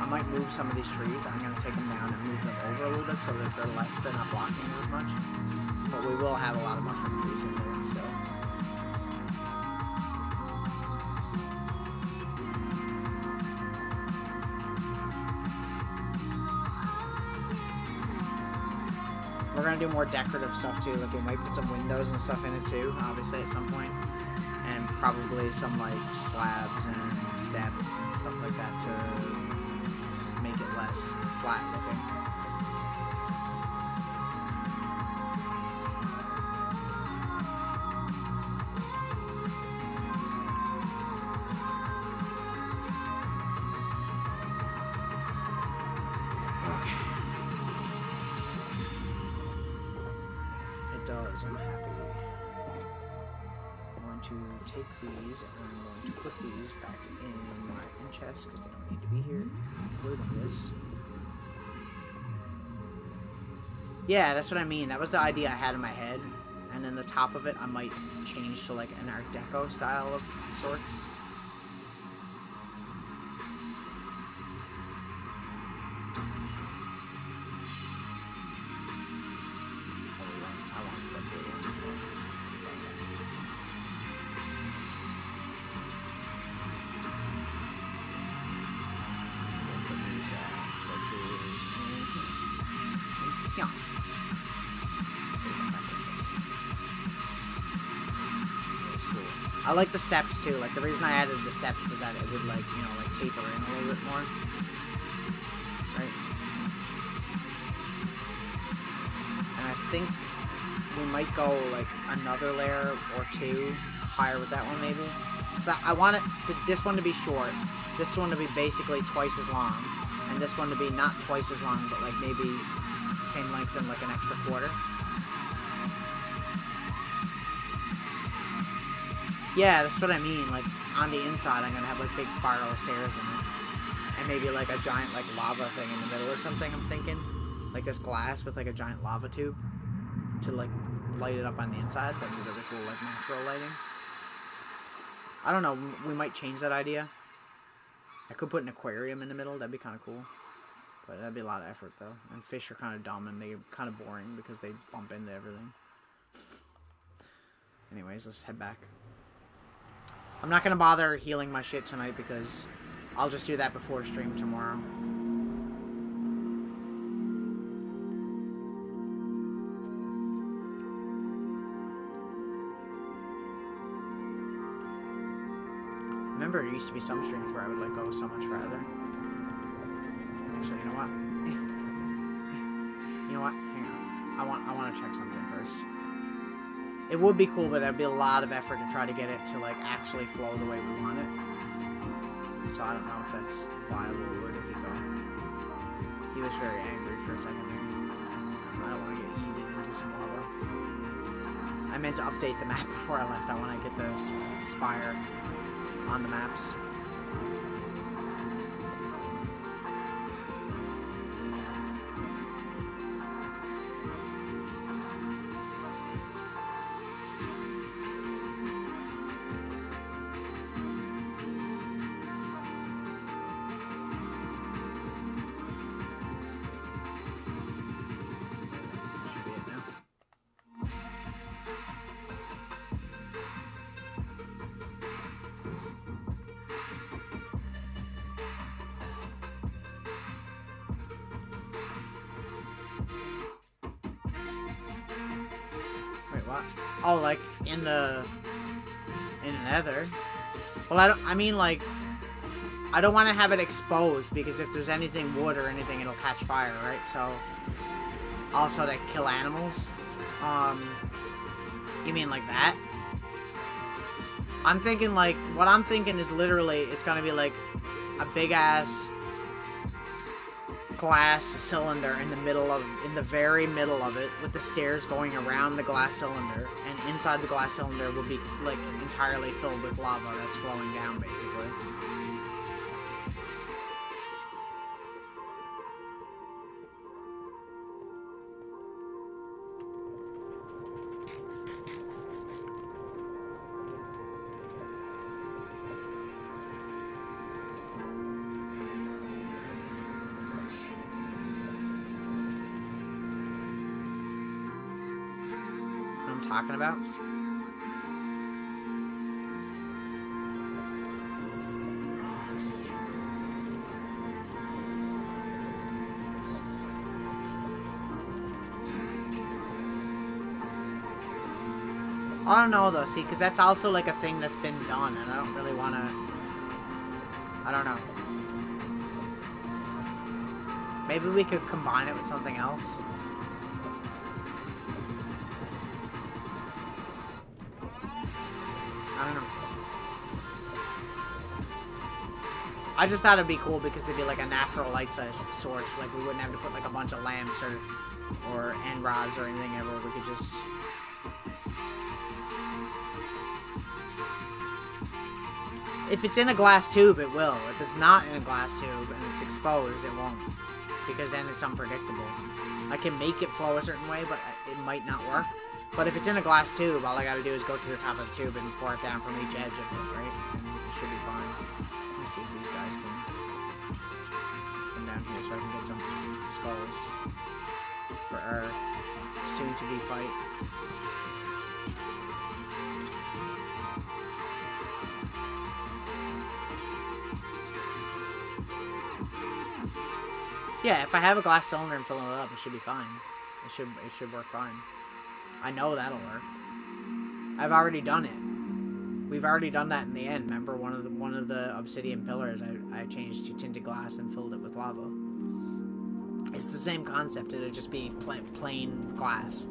I might move some of these trees. I'm gonna take them down and move them over a little bit so that they're not blocking it as much. But we will have a lot of mushroom trees in there still. We're gonna do more decorative stuff too. Like we might put some windows and stuff in it too, obviously at some point. And probably some like slabs and steps and stuff like that to make it less flat looking. It does, I'm happy. I'm going to take these and I'm going to put these back in my chest because they don't need to be here, including this. Yeah, that's what I mean. That was the idea I had in my head. And then the top of it, I might change to like an Art Deco style of sorts. I want the big ones. Put these torches in here. Yeah. That's cool. I like the steps too. Like the reason I added the steps was that it would like, you know, like taper in a little bit more. Right? And I think we might go like another layer or two higher with that one maybe. So I want this one to be short, this one to be basically twice as long, and this one to be not twice as long, but like maybe same length and like an extra quarter. Yeah, that's what I mean. Like on the inside, I'm gonna have like big spiral stairs in it, and maybe like a giant like lava thing in the middle or something. I'm thinking, like this glass with like a giant lava tube to like light it up on the inside. That'd be really cool, like natural lighting. I don't know. We might change that idea. I could put an aquarium in the middle. That'd be kind of cool. But that'd be a lot of effort, though. And fish are kind of dumb and they're kind of boring because they bump into everything. Anyways, let's head back. I'm not going to bother healing my shit tonight because I'll just do that before stream tomorrow. Remember, there used to be some streams where I would like go so much further. Actually, you know what? You know what? Hang on. I want to check something first. It would be cool, but that'd be a lot of effort to try to get it to like actually flow the way we want it. So I don't know if that's viable. Where did he go? He was very angry for a second there. I don't want to get yeeted into some lava. I meant to update the map before I left. I want to get the Spire on the maps. What? Oh, like in the nether. Well, I mean like I don't want to have it exposed because if there's anything wood or anything, it'll catch fire, right? So also to kill animals. You mean like that? I'm thinking like what I'm thinking is literally it's gonna be like a big ass glass cylinder in the very middle of it, with the stairs going around the glass cylinder, and inside the glass cylinder will be like entirely filled with lava that's flowing down, basically. Talking about. I don't know though, see, because that's also like a thing that's been done, and I don't really want to. I don't know. Maybe we could combine it with something else. I don't know. I just thought it'd be cool because it'd be like a natural light source. Like we wouldn't have to put like a bunch of lamps or end rods or anything ever. We could just. If it's in a glass tube, it will. If it's not in a glass tube and it's exposed, it won't. Because then it's unpredictable. I can make it flow a certain way, but it might not work. But if it's in a glass tube, all I gotta do is go to the top of the tube and pour it down from each edge of it, right? And it should be fine. Let me see if these guys can come down here so I can get some skulls for our soon-to-be fight. Yeah, if I have a glass cylinder and fill it up, it should be fine. It should work fine. I know that'll work. I've already done it. We've already done that in the end. Remember, one of the obsidian pillars I changed to tinted glass and filled it with lava. It's the same concept. It'll just be plain glass.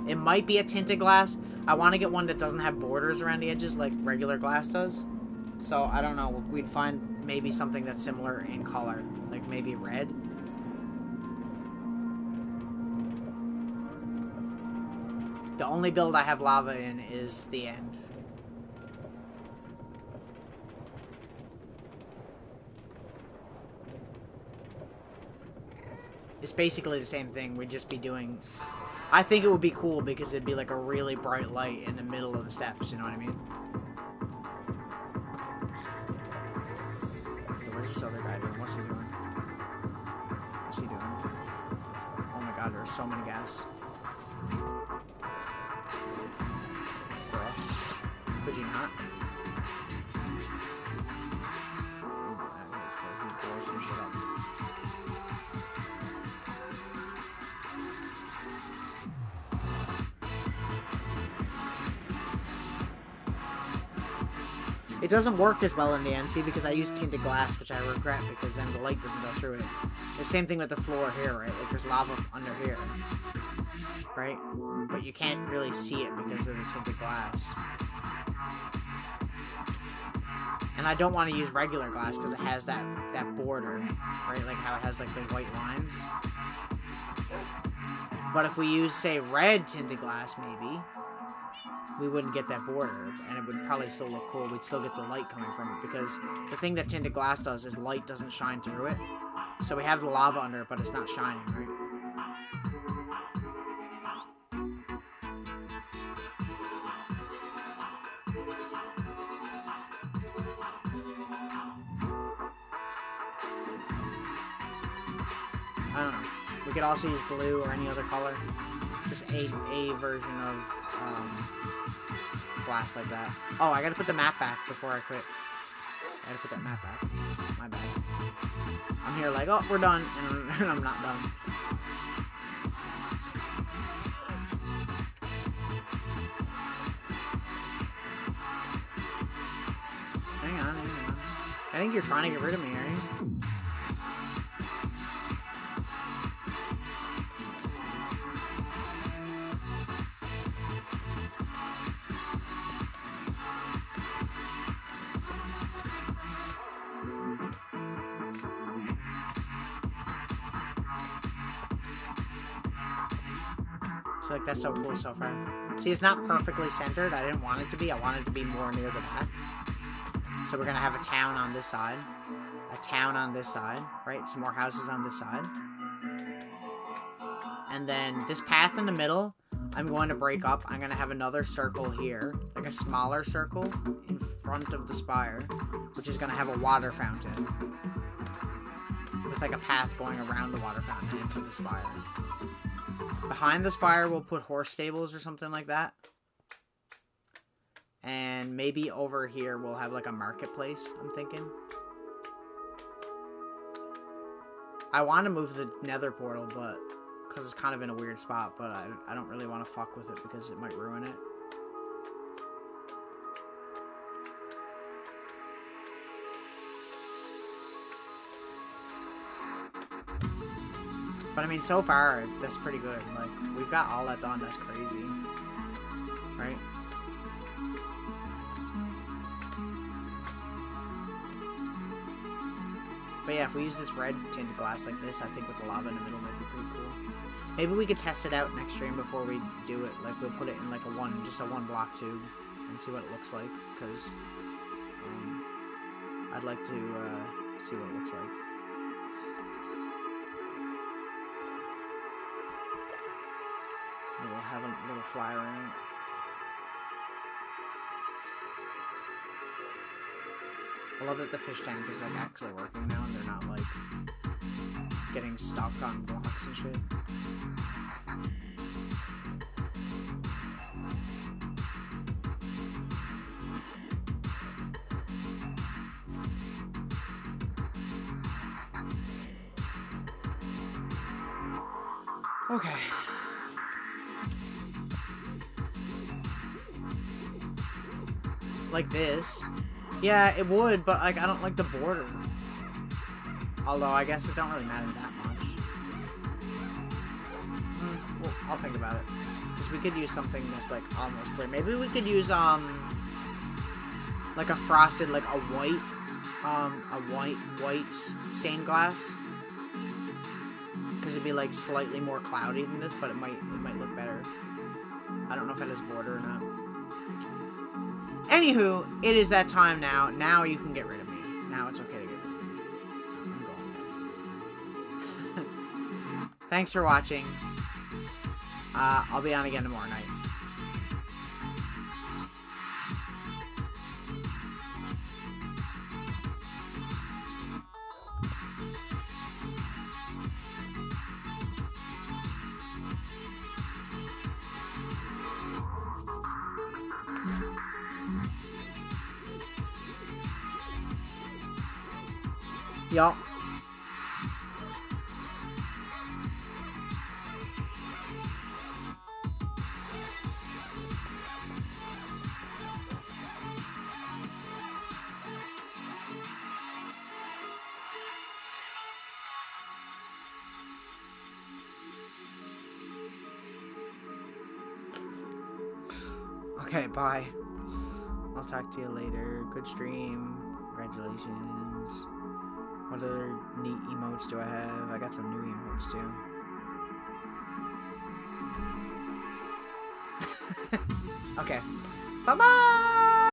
It might be a tinted glass. I want to get one that doesn't have borders around the edges like regular glass does. So I don't know. We'd find maybe something that's similar in color, like maybe red. The only build I have lava in is the end. It's basically the same thing. We'd just be doing... I think it would be cool because it'd be like a really bright light in the middle of the steps, you know what I mean? Okay, where's this other guy doing? What's he doing? What's he doing? Oh my god, there's so many gas. Bro. Could you not? He blows some shit up. It doesn't work as well in the end, see, because I use tinted glass, which I regret, because then the light doesn't go through it. The same thing with the floor here, right? Like, there's lava under here, right? But you can't really see it because of the tinted glass. And I don't want to use regular glass because it has that border, right? Like how it has, like, the white lines. But if we use, say, red tinted glass, maybe... we wouldn't get that border, and it would probably still look cool. We'd still get the light coming from it, because the thing that tinted glass does is light doesn't shine through it. So we have the lava under it, but it's not shining, right? I don't know. We could also use blue or any other color. Just a version of glass like that. Oh, I gotta put the map back before I quit. I gotta put that map back. My bad. I'm here like, oh, we're done, and I'm not done. Hang on. I think you're trying to get rid of me, are you? So like that's so cool so far. See, it's not perfectly centered. I didn't want it to be. I wanted it to be more near the back. So we're gonna have a town on this side, a town on this side, right? Some more houses on this side, and then this path in the middle, I'm going to break up. I'm gonna have another circle here, like a smaller circle in front of the spire, which is gonna have a water fountain with like a path going around the water fountain into the spire. Behind the spire, we'll put horse stables or something like that. And maybe over here we'll have like a marketplace, I'm thinking. I want to move the nether portal, but because it's kind of in a weird spot, but I don't really want to fuck with it because it might ruin it. But I mean, so far, that's pretty good. Like, we've got all that done. That's crazy. Right? But yeah, if we use this red tinted glass like this, I think with the lava in the middle might be pretty cool. Maybe we could test it out next stream before we do it. Like, we'll put it in like just a one block tube and see what it looks like. Because I'd like to see what it looks like. We'll have a little flyer in it. I love that the fish tank is like actually working now and they're not like getting stuck on blocks and shit. Okay. Like this. Yeah, it would, but like I don't like the border. Although I guess it don't really matter that much. Well, I'll think about it. Because we could use something that's like almost clear. Maybe we could use like a frosted, like a white stained glass. Because it'd be like slightly more cloudy than this, but it might look better. I don't know if it has border or not. Anywho, it is that time now. Now you can get rid of me. Now it's okay to get rid of me. I'm going. Thanks for watching. I'll be on again tomorrow night. Yup. Okay, bye. I'll talk to you later. Good stream. Congratulations. What other neat emotes do I have? I got some new emotes too. Okay. Bye-bye!